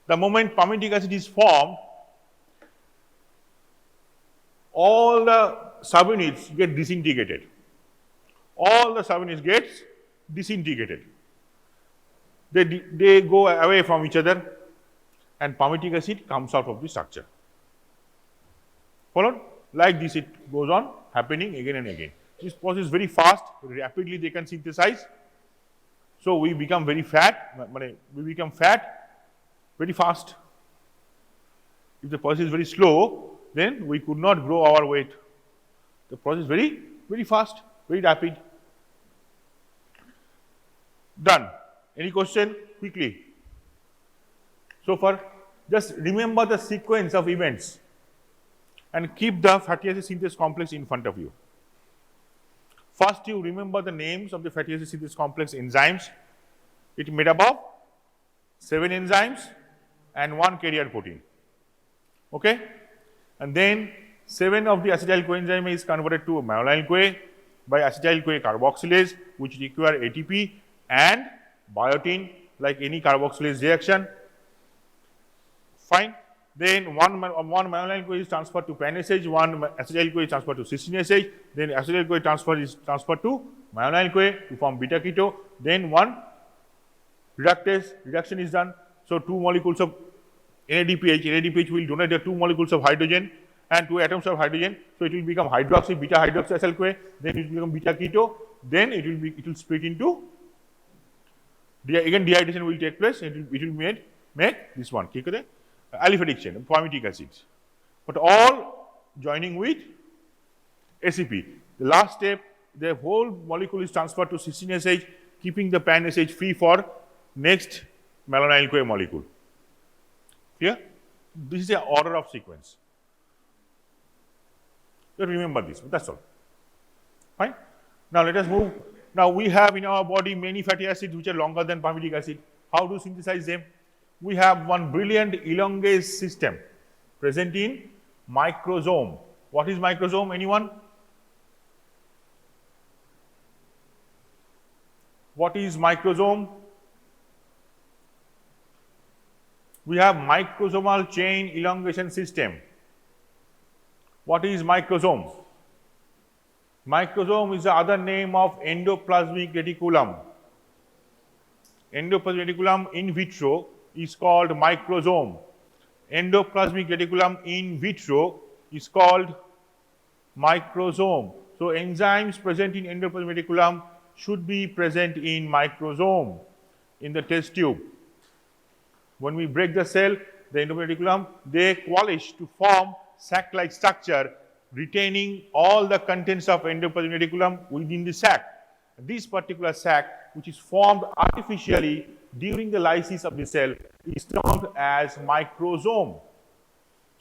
B: The moment palmitic acid is formed, all the subunits get disintegrated. All the subunits gets disintegrated. They go away from each other and palmitic acid comes out of the structure. Followed? Like this it goes on happening again and again. This process is very fast, rapidly they can synthesize. So, we become very fat, we become fat very fast. If the process is very slow, then we could not grow our weight. The process is very, very fast, very rapid. Done. Any question? Quickly. So far, just remember the sequence of events and keep the fatty acid synthase complex in front of you. First, you remember the names of the fatty acid synthase complex enzymes. It made up of 7 enzymes and 1 carrier protein. Okay? And then 7 of the acetyl coenzyme is converted to malonyl CoA by acetyl CoA carboxylase, which require ATP and biotin like any carboxylase reaction. Fine. Then one malonyl CoA is transferred to pan-SH, one acetyl CoA is transferred to cysteine SH, then acetyl CoA is transferred to malonyl CoA to form beta keto. Then one reduction is done. So 2 molecules of NADPH will donate the 2 molecules of hydrogen and 2 atoms of hydrogen. So it will become beta hydroxyacyl CoA, then it will become beta keto, then it will split into, again dehydration will take place, it will make this one, aliphatic chain, palmitic acid. But all joining with ACP. The last step, the whole molecule is transferred to cysteine SH, keeping the pan-SH free for next malonyl CoA molecule. Clear? This is the order of sequence. You remember this, that's all. Fine. Now let us move. Now we have in our body many fatty acids which are longer than palmitic acid. How to synthesize them? We have one brilliant elongase system present in microsome. What is microsome? Anyone? What is microsome? We have microsomal chain elongation system. What is microsome? Microsome is the other name of endoplasmic reticulum. Endoplasmic reticulum in vitro is called microsome. Endoplasmic reticulum in vitro is called microsome. So enzymes present in endoplasmic reticulum should be present in microsome, in the test tube. When we break the cell, the endoplasmic reticulum, they coalesce to form sac-like structure retaining all the contents of endoplasmic reticulum within the sac. This particular sac, which is formed artificially during the lysis of the cell, is termed as microsome.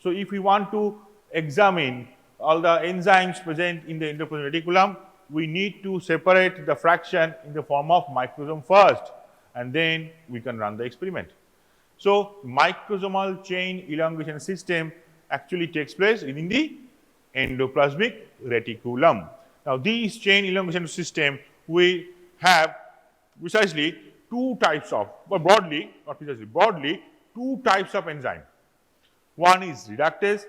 B: So if we want to examine all the enzymes present in the endoplasmic reticulum, we need to separate the fraction in the form of microsome first, and then we can run the experiment. So microsomal chain elongation system actually takes place within the endoplasmic reticulum. Now these chain elongation system, we have precisely two types of, but broadly, not precisely, broadly, two types of enzyme. One is reductase,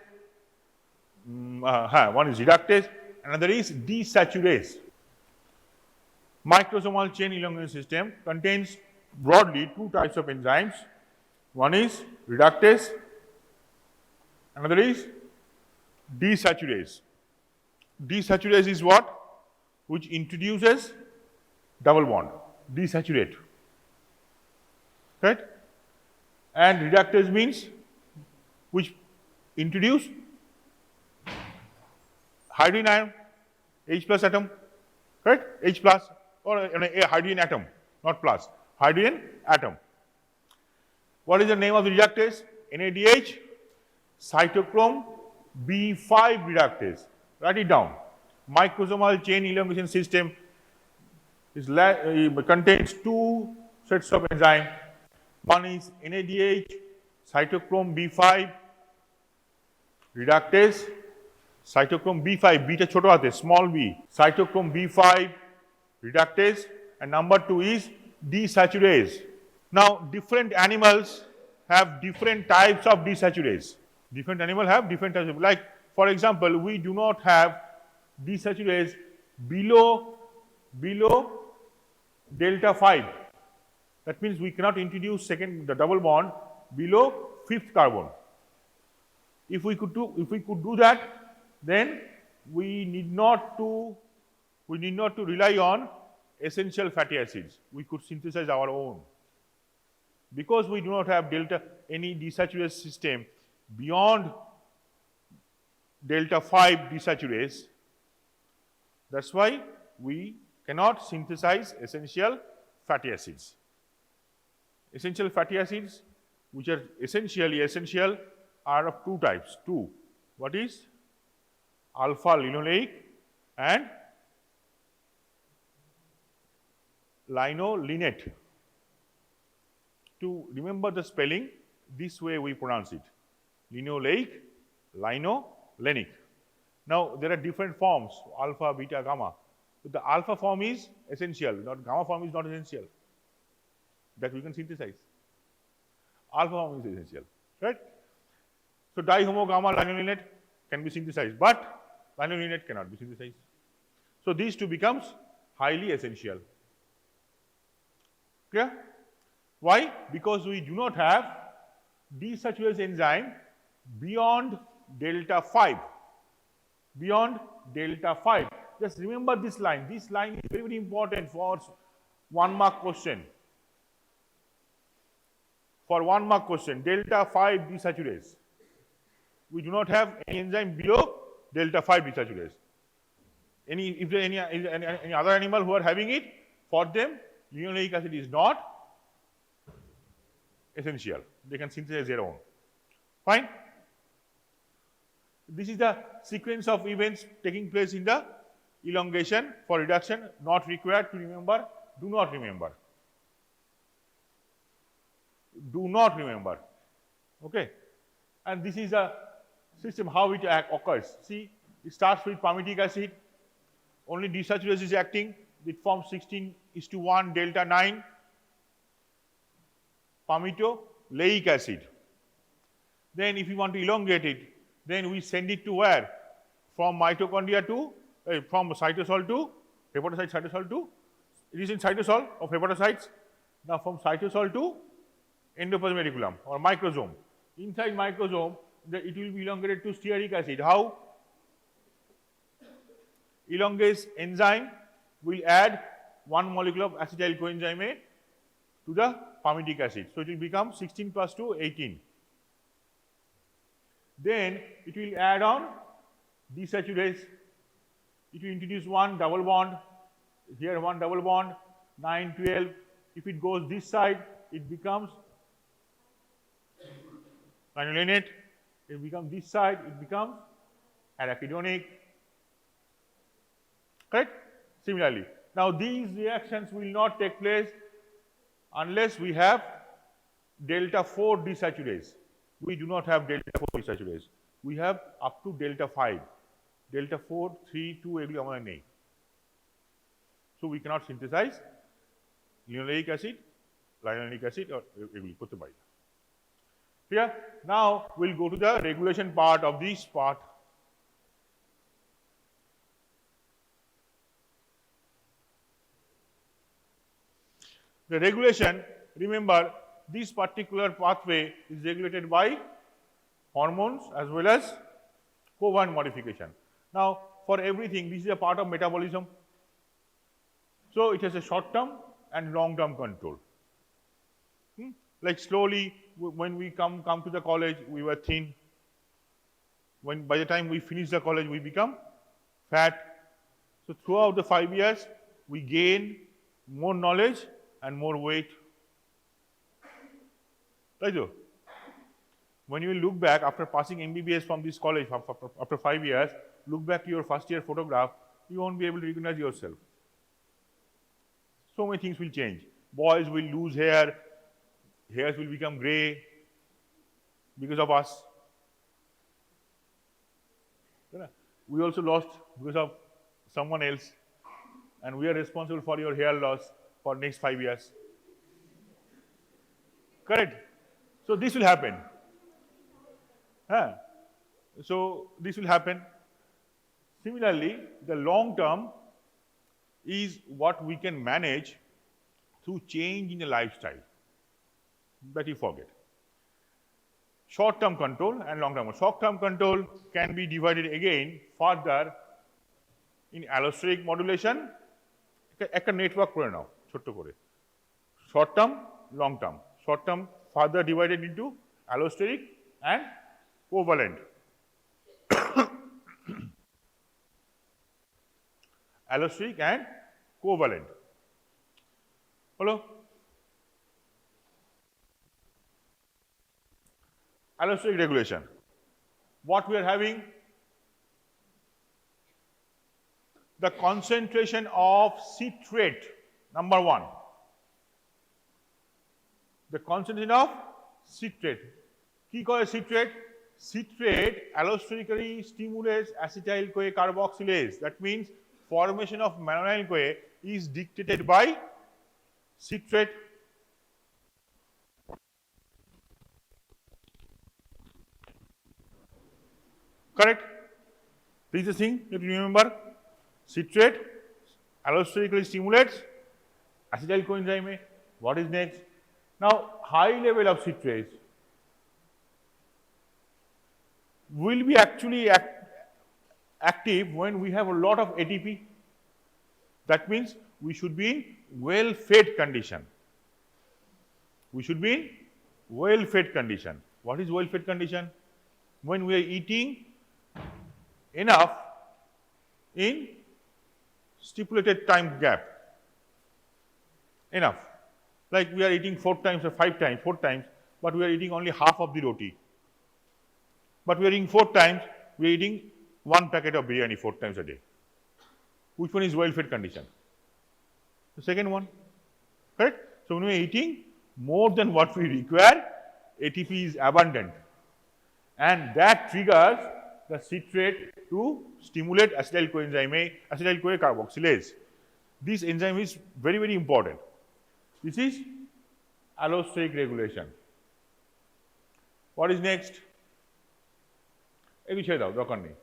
B: another is desaturase. Microsomal chain elongation system contains broadly two types of enzymes. One is reductase, another is desaturase. Desaturase is what? Which introduces double bond, desaturate, right? And reductase means which introduce hydrogen ion, H plus atom, right? H plus, or a hydrogen atom, not plus, hydrogen atom. What is the name of the reductase? NADH, cytochrome B5 reductase. Write it down. Microsomal chain elongation system contains two sets of enzyme. One is NADH, cytochrome B5 reductase, cytochrome B5, beta choto hate, small b, cytochrome B5 reductase, and number two is desaturase. Now, different animals have different types of desaturase. Different animals have different types of, like for example, we do not have desaturase below delta 5. That means we cannot introduce the double bond below 5th carbon. If we could do that, then we need not to rely on essential fatty acids. We could synthesize our own. Because we do not have any desaturase system beyond delta 5 desaturase, that's why we cannot synthesize essential fatty acids. Essential fatty acids, which are essentially essential, are of two types. What is? Alpha linoleic and linolenate. To remember the spelling, this way we pronounce it: linoleic, linolenic. Now there are different forms: alpha, beta, gamma. But the alpha form is essential, not gamma form is not essential. That we can synthesize. Alpha form is essential, right? So dihomogamma linolenate can be synthesized, but linolenate cannot be synthesized. So these two becomes highly essential. Clear? Why? Because we do not have desaturase enzyme beyond delta 5. Beyond delta 5. Just remember this line. This line is very, very important for 1 mark question. For 1 mark question, delta 5 desaturase. We do not have any enzyme below delta 5 desaturase. If there any other animal who are having it, for them, linoleic acid is not essential. They can synthesize their own. Fine? This is the sequence of events taking place in the elongation for reduction, not required to remember. Do not remember. Do not remember. Okay? And this is the system how it occurs. See, it starts with palmitic acid. Only desaturase is acting. It forms 16:1 delta 9 palmitoleic acid. Then if you want to elongate it, then we send it to where? From mitochondria to, from cytosol to, hepatocyte cytosol to, it is in cytosol of hepatocytes. Now from cytosol to endoplasmic reticulum or microsome. Inside microsome, it will be elongated to stearic acid. How? Elongase enzyme will add one molecule of acetyl coenzyme A to the palmitic acid. So it will become 16 plus 2, 18. Then it will add on desaturase. It will introduce one double bond. Here one double bond, 9, 12. If it goes this side, it becomes linolenate. It becomes this side, it becomes arachidonic. Correct? Similarly. Now these reactions will not take place unless we have delta 4 desaturase. We do not have delta 4 desaturase. We have up to delta 5. Delta 4, 3, 2 এগুলি আমাদের নেই. So we cannot synthesize linoleic acid, linolenic acid or এগুলি করতে পারি না. Clear? Now we'll go to the regulation part of this part. The regulation, remember, this particular pathway is regulated by hormones as well as covariant modification. Now, for everything, this is a part of metabolism. So, it has a short term and long term control. Like slowly, when we come to the college, we were thin. By the time we finish the college, we become fat. So, throughout the 5 years, we gain more knowledge and more weight. Right? When you look back after passing MBBS from this college after 5 years, look back to your first year photograph, you won't be able to recognize yourself. So many things will change. Boys will lose hair, hairs will become grey because of us. We also lost because of someone else, and we are responsible for your hair loss for next 5 years. Correct? So this will happen. So this will happen. Similarly, the long term is what we can manage through change in the lifestyle. That you forget. Short term control and long term. Short term control can be divided again further in allosteric modulation. একটা network করে নাও ছোট্ট করে. Short term, long term. Short term further divided into allosteric and covalent. Allosteric and covalent. Hello? Allosteric regulation. What we are having? The concentration of citrate, number 1. The concentration of citrate. কি করে citrate? Citrate allosterically stimulates acetyl-CoA carboxylase. That means formation of malonyl-CoA is dictated by citrate. Correct? This is the thing you have to remember. Citrate allosterically stimulates acetyl coenzyme. What is next? Now, high level of citrate will be actually active when we have a lot of ATP. That means we should be in well-fed condition. We should be in well-fed condition. What is well-fed condition? When we are eating enough in stipulated time gap. Enough. Like we are eating 4 times or 5 times, 4 times, but we are eating only half of the roti. But we are eating 4 times, we are eating 1 packet of biryani 4 times a day. Which one is well-fed condition? The second one. Correct? So when we are eating more than what we require, ATP is abundant. And that triggers the citrate to stimulate acetyl coenzyme, acetyl-CoA carboxylase. This enzyme is very, very important. This is allosteric regulation. What is next? এগুলো ছেড়ে দাও, দরকার নেই।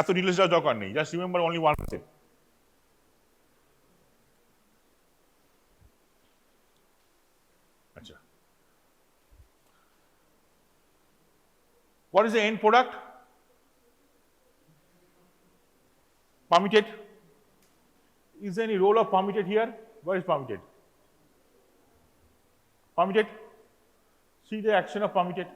B: এত details যাওয়ার দরকার নেই, just remember only one step. আচ্ছা, what is the end product? Permitted. Is there any role of permitted here? Where is permitted? Permitted. See the action of permitted.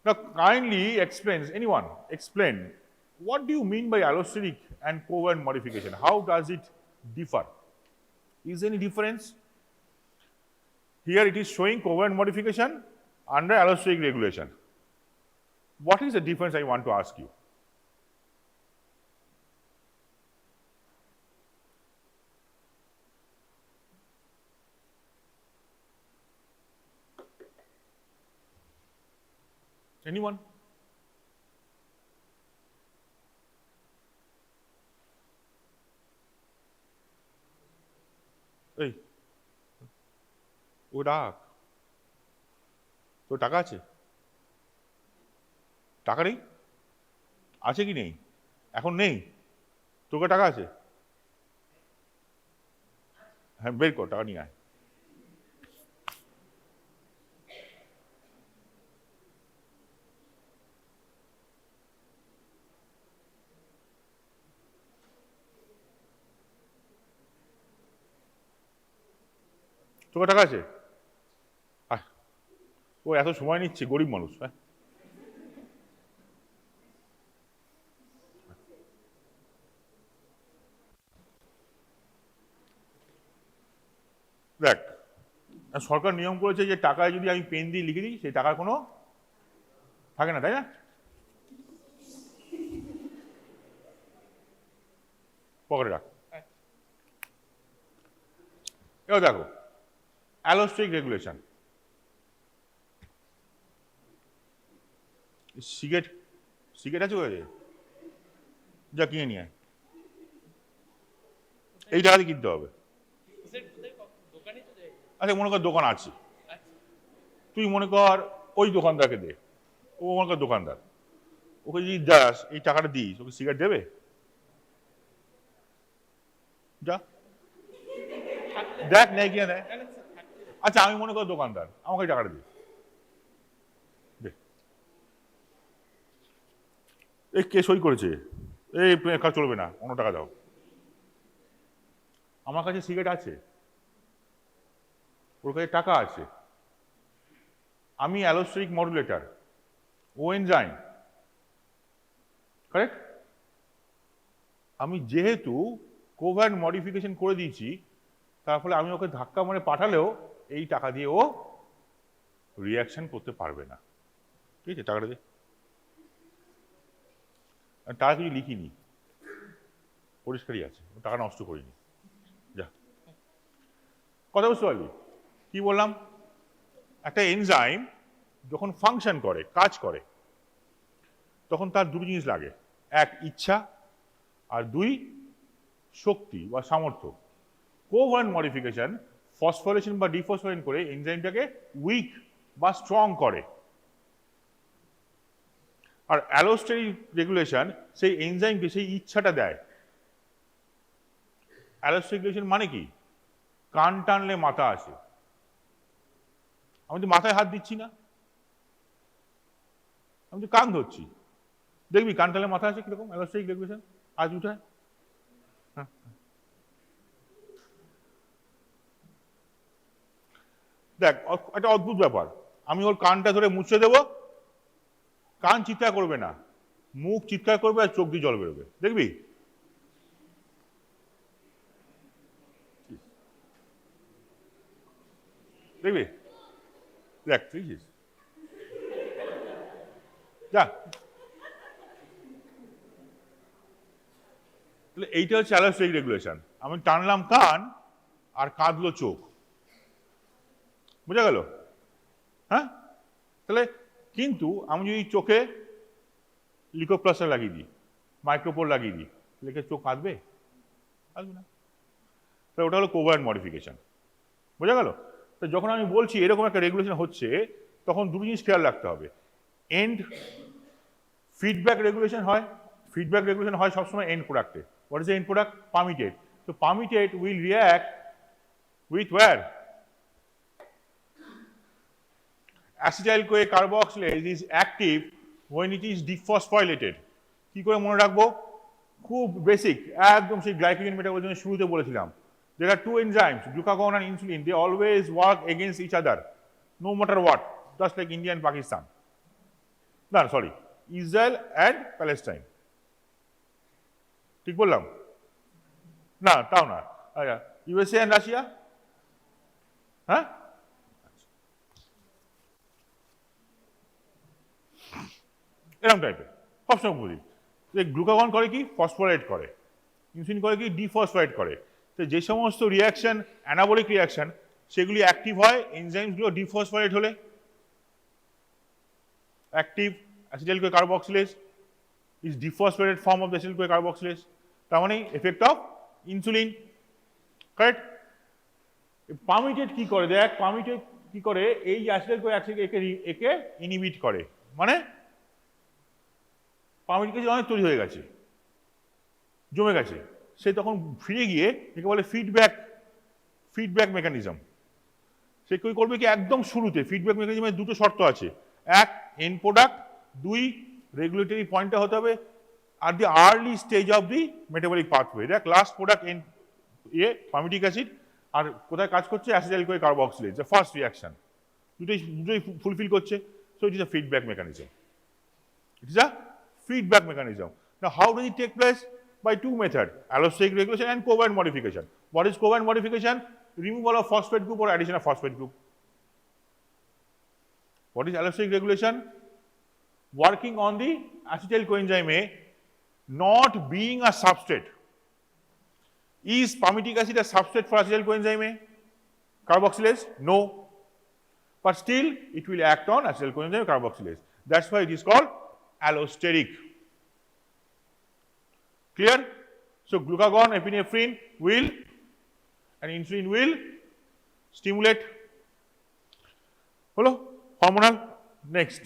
B: Now, kindly explain, anyone explain, what do you mean by allosteric and covalent modification? How does it differ? Is there any difference? Here it is showing covalent modification under allosteric regulation. What is the difference, I want to ask you? Anyone? Hey, ও ডাক, তোর টাকা আছে? টাকা নেই? আছে কি নেই? এখন নেই? তোর কাছে টাকা আছে? হ্যাঁ, বের কর, টাকা নিয়ে আয়। তোর কাছে টাকা আছে? ও এত সময় নিচ্ছে, গরিব মানুষ। হ্যাঁ, দেখ, সরকার নিয়ম করেছে যে টাকায় যদি আমি পেন দিয়ে লিখে দিই, সেই টাকার কোনো থাকে না, তাই না? পকেটে রাখ। এবার দেখো, allosteric regulation. সিগারেট আছে ওই যা কিনে নিয়ে আয়, এই টাকা দিয়ে কিনতে হবে। আচ্ছা, মনে কর দোকান আছে, তুই মনে কর ওই দোকানদারকে দে, ও মনে কর দোকানদার, ওকে যদি দাস এই টাকাটা দিস, ওকে সিগারেট দেবে? যা দেখ নেয় কিনা দেয়। আচ্ছা, আমি মনে কর দোকানদার, আমাকে টাকাটা দিই, এই কে সই করেছে? এই কাজ চলবে না, অন্য টাকা দাও। আমার কাছে সিগারেট আছে, ওর কাছে টাকা আছে, আমি অ্যালোস্টেরিক মডুলেটর, ও এনজাইম, কারেক্ট? আমি যেহেতু কোভ্যালেন্ট মডিফিকেশন করে দিয়েছি, তার ফলে আমি ওকে ধাক্কা মারে পাঠালেও এই টাকা দিয়ে ও রিয়াকশন করতে পারবে না। ঠিক আছে, টাকাটা দিয়ে টাকা কিছু লিখিনি, পরিষ্কারই আছে, টাকা নষ্ট করিনি। যা, কথা বুঝতে পারলি? কি বললাম? একটা এনজাইম যখন ফাংশন করে, কাজ করে, তখন তার দুটো জিনিস লাগে, এক ইচ্ছা আর দুই শক্তি বা সামর্থ্য। কোভ্যালেন্ট মডিফিকেশন ফসফোরিলেশন বা ডিফসফোরিলেশন করে এনজাইমটাকে উইক বা স্ট্রং করে, আর অ্যালোস্টেরিক রেগুলেশন সেই এনজাইমকে সেই ইচ্ছাটা দেয়। অ্যালোস্টেরিক রেগুলেশন মানে কি? কান টানলে মাথা আসে। আমি তো মাথায় হাত দিচ্ছি না, আমি তো কান ধরছি, দেখবি কান টানলে মাথা আসে কিরকম? অ্যালোস্টেরিক রেগুলেশন আজ উঠায়। দেখ একটা অদ্ভুত ব্যাপার, আমি ওর কানটা ধরে মুছে দেব, কান চিৎকার করবে না, মুখ চিৎকার করবে আর চোখ দিয়ে জল বেরোবে, দেখবি? দেখবি? দেখ বুঝছিস? যা, তাহলে এইটা হচ্ছে অ্যালোস্টেরিক রেগুলেশন। আমি টানলাম কান আর কাঁদলো চোখ, বোঝা গেল? হ্যাঁ, তাহলে কিন্তু আমি যদি চোখে লিকোপ্লাস্টার লাগিয়ে দিই, মাইক্রোপোর লাগিয়ে দিই, তাহলে চোখ কাঁদবে? কাঁদবে না। তাহলে ওটা হলো কোভ্যালেন্ট মডিফিকেশন, বোঝা গেল? তো যখন আমি বলছি এরকম একটা রেগুলেশন হচ্ছে, তখন দুটো জিনিস খেয়াল রাখতে হবে। এন্ড ফিডব্যাক রেগুলেশন হয়, ফিডব্যাক রেগুলেশন হয় সবসময় এন্ড প্রোডাক্টে। What is the end product? Palmitate. So palmitate will react with where? Acetyl-CoA carboxylase is active when it is dephosphorylated. কি করে মনে রাখবো? খুব বেসিক, একদম সেই গ্লাইকোজেন মেটাবলিজমের শুরুতে বলেছিলাম। There are two enzymes, glucagon and insulin. They always work against each other, no matter what, just like India and Pakistan. No, sorry, Israel and Palestine. ঠিক বললাম? না, তাও না। আচ্ছা, ইউএসএ অ্যান্ড রাশিয়া? হ্যাঁ, এরকম টাইপের সবসময় বুঝি যে গ্লুকাগন করে কি? ফসফোরাইট করে। ইনসুলিন করে কি? ডিফসফোরাইট করে। তো যে সমস্ত রিয়াকশন অ্যানাবলিক রিয়াকশন, সেগুলি অ্যাক্টিভ হয় এনজাইমসগুলো ডিফসফোরাইট হলে। Active acetyl CoA carboxylase is dephosphorylated form of the acetyl CoA carboxylase, তার মানে effect of insulin, correct? Palmitate কি করে? দেখ পার্মিটেড কি করে, এই অ্যাসিটাইল-CoA একে ইনহিবিট করে, মানে পার্মিটেড কিছু অনেক তৈরি হয়ে গেছে, জমে গেছে, সে তখন ফিরে গিয়ে একে বলে ফিডব্যাক মেকানিজম। সে কি করবে কি? একদম শুরুতে ফিডব্যাক মেকানিজমের দুটো শর্ত আছে, এক এন্ড প্রোডাক্ট, দুই রেগুলেটরি পয়েন্টটা হতে হবে at the early stage of the metabolic pathway. দেখ লাস্ট প্রোডাক্ট এন পার্মিটিক অ্যাসিড, আর কোথায় কাজ করছে? অ্যাসিটাইল-CoA কার্বক্সিলেজ, দ্য ফার্স্ট রিয়াকশন, দুটোই ফুলফিল করছে। So it is a feedback mechanism, it is a feedback mechanism. Now, how does it take place? By two methods, allosteric regulation and covalent modification. What is covalent modification? Removal of phosphate group or addition of phosphate group. What is allosteric regulation? Working on the acetyl coenzyme A not being a substrate. Is palmitic acid a substrate for acetyl coenzyme A? Carboxylase? No. But still, it will act on acetyl coenzyme carboxylase. That's why it is called allosteric. Clear? So glucagon, epinephrine will and insulin will stimulate. Hello? Hormonal. Next.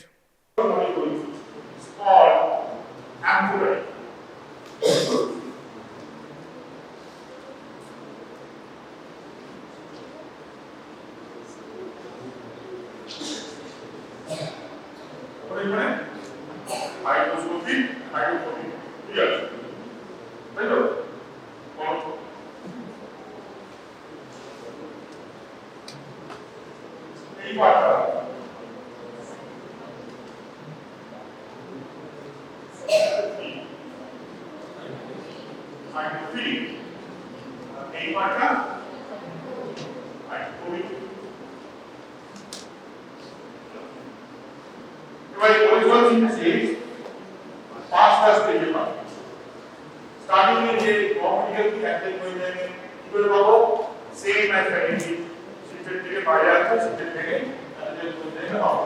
B: It's called ampullary. What is it? Hydrophobia, hydrophobia. Yes. Hello. এই পাটা hydrophobia, এই পাটা hydrophobia. এবারে original synthesis পাঁচটা স্টেজে পাবো। Starting এ যে competitive active হয়ে যায় কি করে পাবো? সেম ম্যাথমেটিক্স সিস্টেম থেকে বাইরে আসছে, সিস্টেম থেকে অ্যানালাইজ করতে হবে।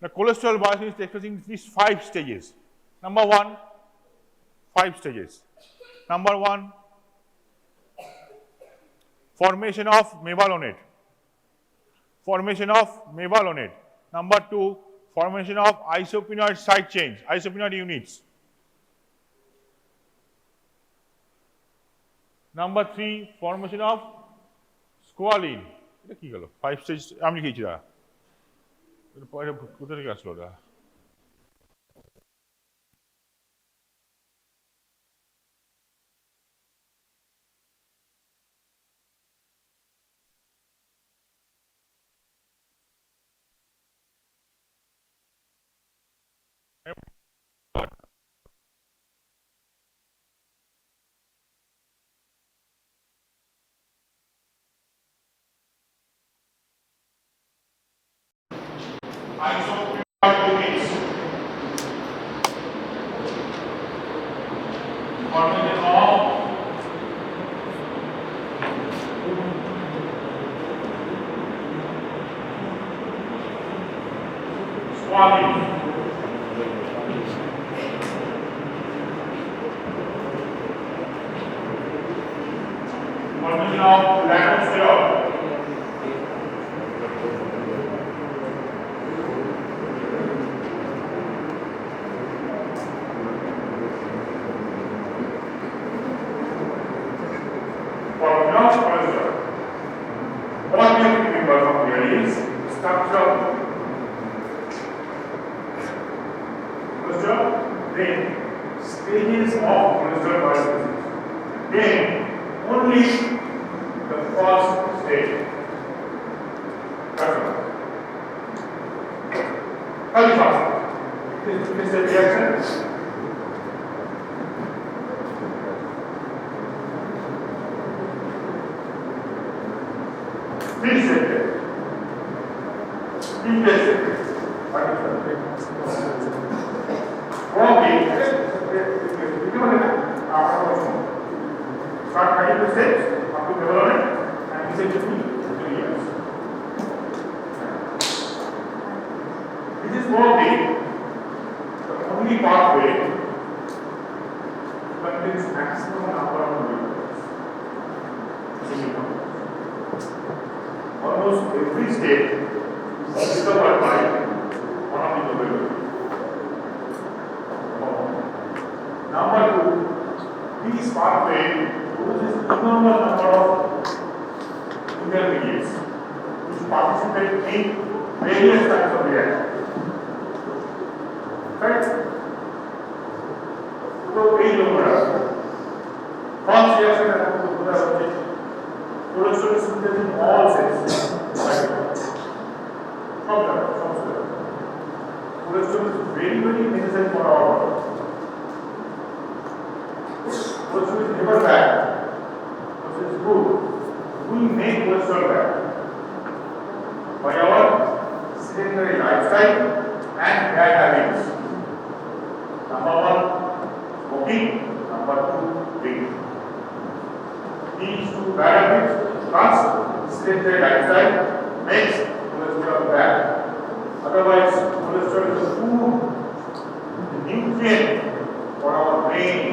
B: The cholesterol biosynthesis is expressing these 5 stages. Number 1, 5 stages. Number 1, formation of mevalonate. Formation of mevalonate. Number 2, formation of isopenoid side chains, isopenoid units. Number 3, formation of squalene. এটা কি হলো 5 stage আমি লিখেছি দাঁড়া এটা পরে কোথা থেকে আসলো ওটা isopenoid units. Formation of squalene. Formation of lactosterol. Then stages of cholesterol biosynthesis. Then only the first stage. That's all. Very fast. This is the reaction. This is it. This is it. Start writing the steps up to development and essentially 3 years. This is probably the only pathway that contains maximum number of molecules. Almost every state is covered by one of the molecules. Number 2, this pathway produces enormous number of intermediates which participate in various types of reactions. Right? So, first reaction cholesterol synthesis in all cells. Cholesterol is very, very necessary for our body. Cholesterol is never bad. Cholesterol is good. We make cholesterol bad by our sedentary lifestyle and bad habits. Number 1, smoking. Number 2, drinking. These 2 bad habits plus sedentary lifestyle makes cholesterol bad. Otherwise, cholesterol is a food, the nutrient for our brain.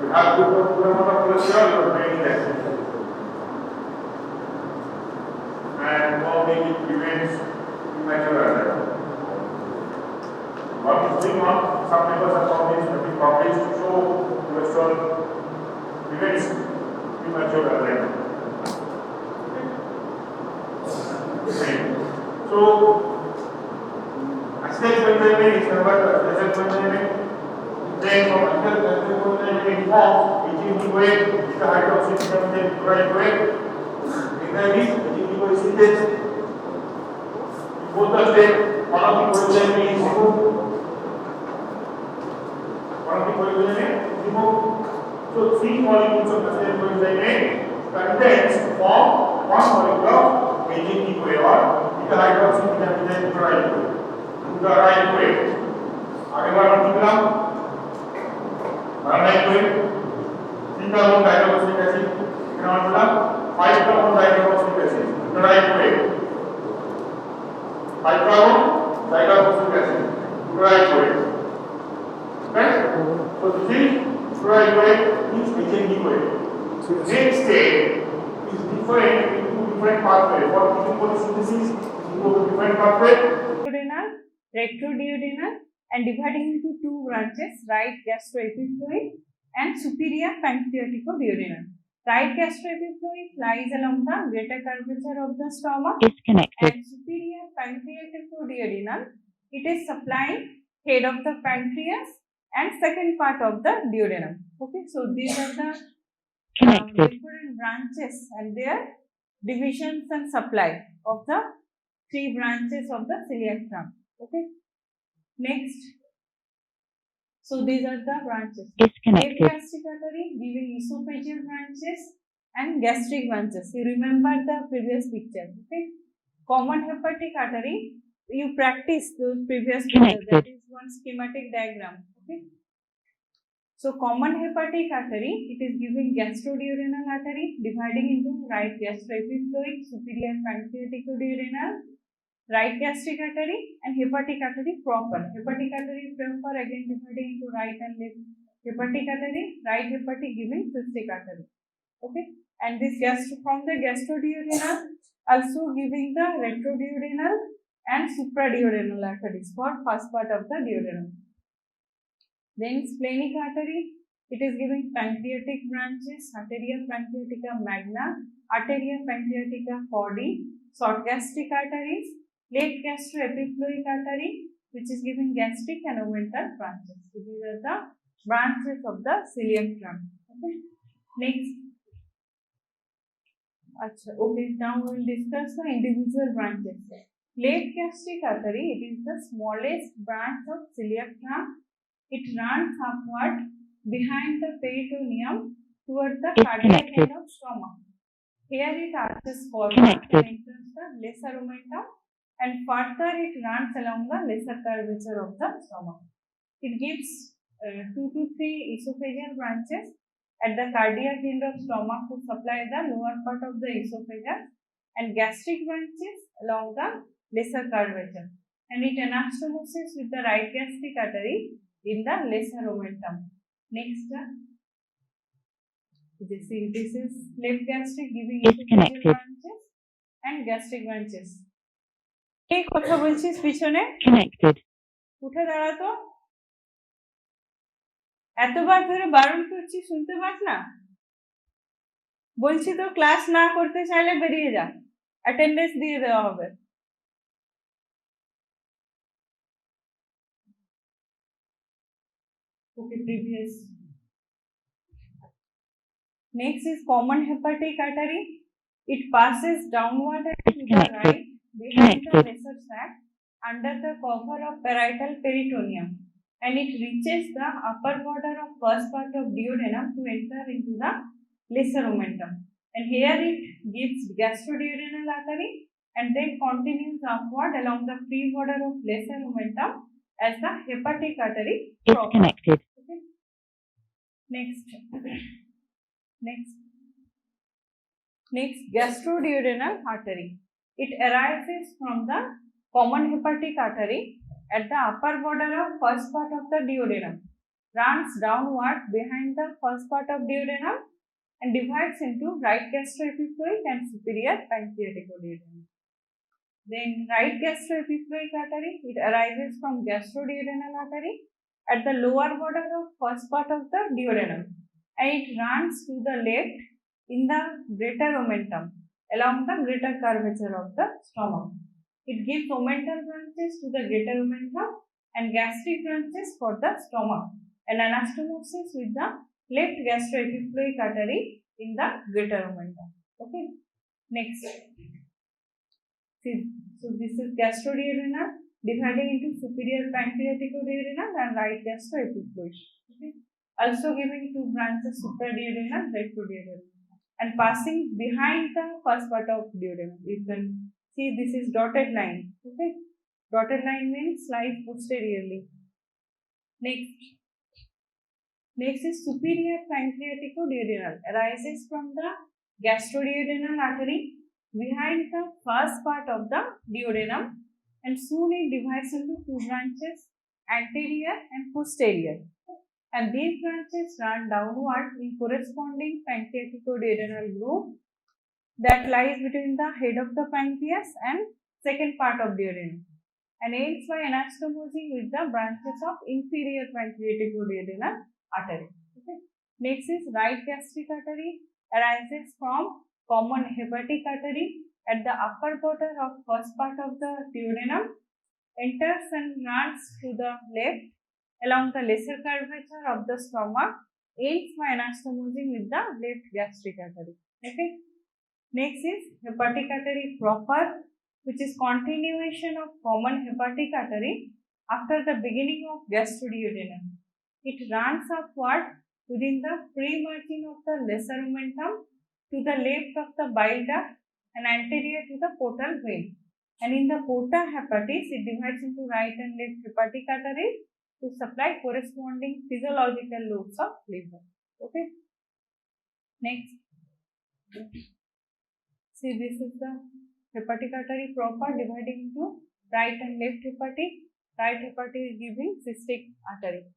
B: You have good amount of cholesterol, your brain is active. And probably it prevents premature death. What is going on? Some papers have been published to show cholesterol prevents premature death. So, accident enzyme is number accident enzyme. Then from accident enzyme forms ATP-weight with the hydroxypropanol chloride weight. Enzyme is ATP-weight synthase. Both the state, one of the enzyme is removed. One of the enzyme is removed. So 3 molecules of the same enzyme contains to form 1 molecule of ATP-weight or with the hydroxypropanol chloride weight. The right way. आगे बढ़ना निकला right way. तीन का लोग diagram से कैसे ignore बोला So this is fluoride weight is HNG weight. Next stage is different into different pathway. For photosynthesis, you go to different pathway.
A: Duodenal, retroduodenal, and dividing into two branches, right gastroepiploid and superior pancreaticoduodenal. Right gastroepiploid lies along the greater curvature of the stomach.
C: Disconnected.
A: And superior pancreaticoduodenal, it is supplying head of the pancreas and second part of the duodenum. Okay, so these are the
C: Connected.
A: different branches and their divisions and supply of the three branches of the celiac trunk. Okay, next. So these are the branches. Left
C: Disconnected.
A: gastric artery giving esophageal branches and gastric branches. You remember the previous picture. Okay. Common hepatic artery. You practice those previous pictures. That is one schematic diagram. Okay. So common hepatic artery, it is giving gastroduodenal artery dividing into right gastroepiploid, superior pancreaticoduodenal, right gastric artery and hepatic artery proper. Hepatic artery proper again dividing into right and left hepatic artery, right hepatic giving cystic artery. Okay, and this from the gastroduodenal also giving the retroduodenal and supraduodenal arteries for first part of the duodenum. Then splenic artery, it is giving pancreatic branches, arteria pancreatica magna, arteria pancreatica cauda, short gastric arteries, late gastroepiploic artery, which is giving gastric and omental branches. So these are the branches of the celiac trunk. Okay. Next. Okay, now we will discuss the individual branches. Late gastric artery, it is the smallest branch of celiac trunk. It runs upward behind the peritoneum towards the cardiac end of stomach. Here it arches forward and enters the lesser omentum, and further it runs along the lesser curvature of the stomach. It gives 2 to 3 esophageal branches at the cardiac end of stomach to supply the lower part of the esophagus, and gastric branches along the lesser curvature, and it anastomosis with the right gastric artery in the lesser omentum. Next, this is left gastric giving esophageal branches and gastric branches. এই কথা বলছিস পিছনে
C: Connected.
A: উঠে দাঁড়া তো, এতবার ধরে বারণ করছি শুনতে পাস না? বলছি তো ক্লাস না করতে চাইলে বেরিয়ে যা, অ্যাটেন্ডেন্স দিয়ে দেওয়া হবে। Okay, previous. Next is common hepatic artery. It passes downward and to the right behind the lesser sac under the cover of parietal peritoneum, and it reaches the upper border of first part of duodenum to enter into the lesser omentum. And here it gives gastroduodenal artery and then continues upward along the free border of lesser omentum as the hepatic artery proper.
C: Disconnected.
A: Okay. Next, gastroduodenal artery. It arises from the common hepatic artery at the upper border of first part of the duodenum, runs downward behind the first part of duodenum and divides into right gastroepiploid and superior pancreaticoduodenal. Then right gastroepiploic artery, it arises from gastroduodenal artery at the lower border of first part of the duodenum, and it runs to the left in the greater omentum along the greater curvature of the stomach. It gives omental branches to the greater omentum and gastric branches for the stomach, and anastomosis with the left gastroepiploic artery in the greater omentum. Okay. Next. See, so this is gastroduodenal dividing into superior pancreaticoduodenal and right gastroepiploid. Okay. Also giving two branches, supraduodenal, retroduodenal, and passing behind the first part of duodenum. You can see this is dotted line. Okay, dotted line means lies posteriorly. Next is superior pancreaticoduodenal, arises from the gastroduodenal artery behind the first part of the duodenum, and soon it divides into two branches, anterior and posterior. and these branches run downward in corresponding pancreaticoduodenal groove that lies between the head of the pancreas and second part of duodenum, and ends by anastomosing with the branches of inferior pancreaticoduodenal artery. Okay. Next is right gastric artery, arises from common hepatic artery at the upper border of first part of the duodenum, enters and runs to the left along the lesser curvature of the stomach, ends by anastomosing with the left gastric artery. Okay. Next is hepatic artery proper, which is continuation of common hepatic artery after the beginning of gastroduodenum. It runs upward within the pre-margin of the lesser omentum to the left of the bile duct and anterior to the portal vein. And in the porta hepatis, it divides into right and left hepatic arteries to supply corresponding physiological lobes of liver. Okay. Next. See, this is the hepatic artery proper dividing into right and left hepatic. Right hepatic is giving cystic artery.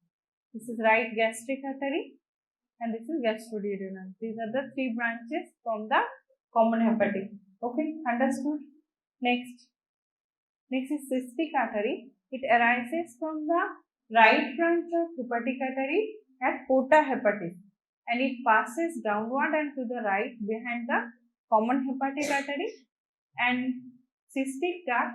A: This is right gastric artery and this is gastroduodenal. These are the three branches from the common hepatic. Okay, understood? Next is cystic artery. It arises from the right branch of hepatic artery at porta hepatis and it passes downward and to the right behind the common hepatic artery and cystic duct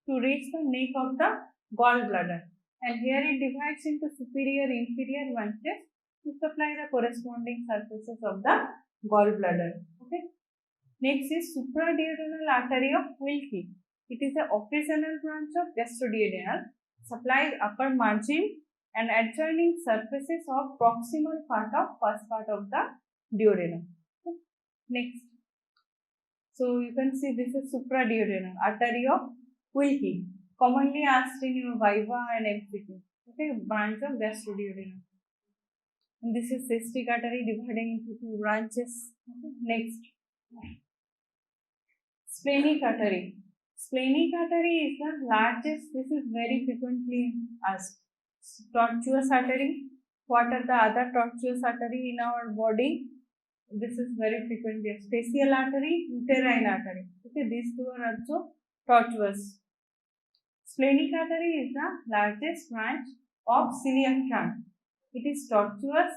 A: to reach the neck of the gallbladder, and here it divides into superior inferior branches to supply the corresponding surfaces of the gallbladder. Okay. Next is supraduodenal artery of Wilkie. It is a occasional branch of gastroduodenal, supplies upper margin and adjoining surfaces of proximal part of first part of the duodenum. Okay. Next. So you can see this is supraduodenal artery of Wilkie, commonly asked in your viva and MCQ. Okay, branch of gastroduodenum. And this is cystic artery dividing into two branches. Okay. Next, splenic artery. Splenic artery is the largest. This is very frequently asked. Tortuous artery. What are the other tortuous artery in our body? This is very frequently asked. Facial artery, uterine artery. Okay, these two are also tortuous. Splenic artery is the largest branch of celiac trunk. It is tortuous,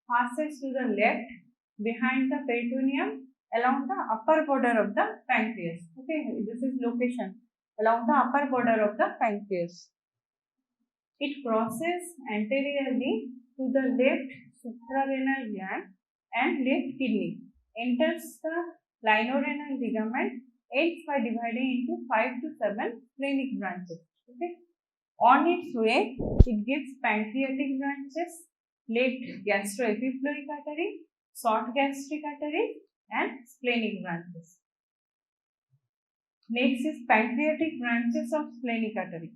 A: passes to the left behind the peritoneum along the upper border of the pancreas. Okay, this is location along the upper border of the pancreas. It crosses anteriorly to the left suprarenal gland and left kidney, enters the linorenal ligament, ends by dividing into 5 to 7 splenic branches. Okay. On its way, it gives pancreatic branches, left gastroepiploic artery, short gastric artery, and splenic branches. Next is pancreatic branches of splenic artery.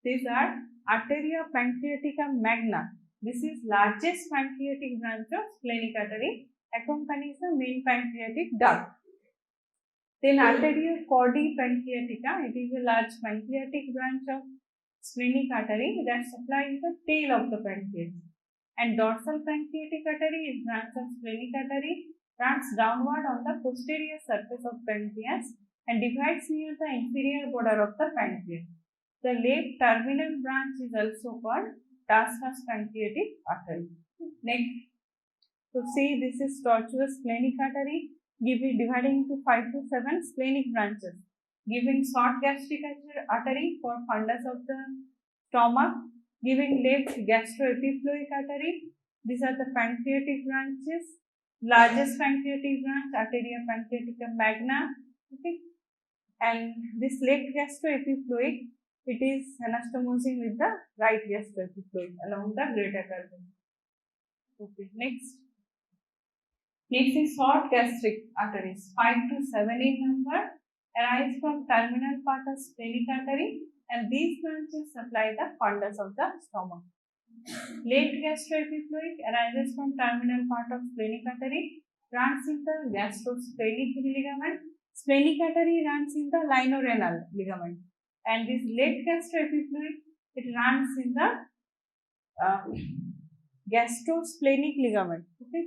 A: These are arteria pancreatica magna. This is largest pancreatic branch of splenic artery, accompanies the main pancreatic duct. Then arteria chordae pancreatica, it is a large pancreatic branch of splenic artery that supplies the tail of the pancreas. And dorsal pancreatic artery is branch of splenic artery, runs downward on the posterior surface of pancreas and divides near the inferior border of the pancreas. The left terminal branch is also called transverse pancreatic artery. Next, so see, this is tortuous splenic artery, dividing into 5 to 7 splenic branches, giving short gastric artery for fundus of the stomach, giving left gastroepiploic artery. These are the pancreatic branches. Largest pancreatic branch, arteria pancreatica magna. Okay, and this left gastroepiploic, it is anastomosing with the right gastroepiploic along the greater curvature. Okay, next is short gastric arteries, 5 to 7 in number, arise from terminal part of splenic artery, and these branches supply the fundus of the stomach. Left gastroepiploic arises from terminal part of splenic artery, runs in the gastrosplenic ligament. Splenic artery runs in the linorenal ligament, and this left gastroepiploic, it runs in the gastrosplenic ligament, okay,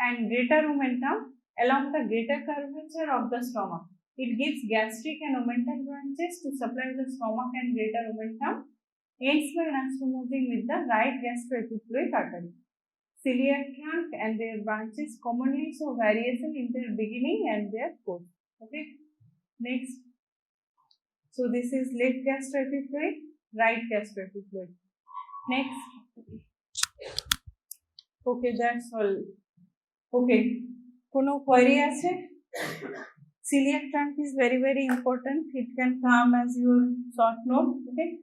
A: and greater omentum along the greater curvature of the stomach. It gives gastric and omental branches to supply the stomach and greater omentum, ends by anastomosing with the right gastroepiploic artery. Celiac trunk and their branches commonly show variation in their beginning and their course. Okay. Next. So this is left gastroepiploid, right gastroepiploid. Next. Okay, that's all. Okay. Kono query ache? Celiac trunk is very important. It can come as your short note. Okay.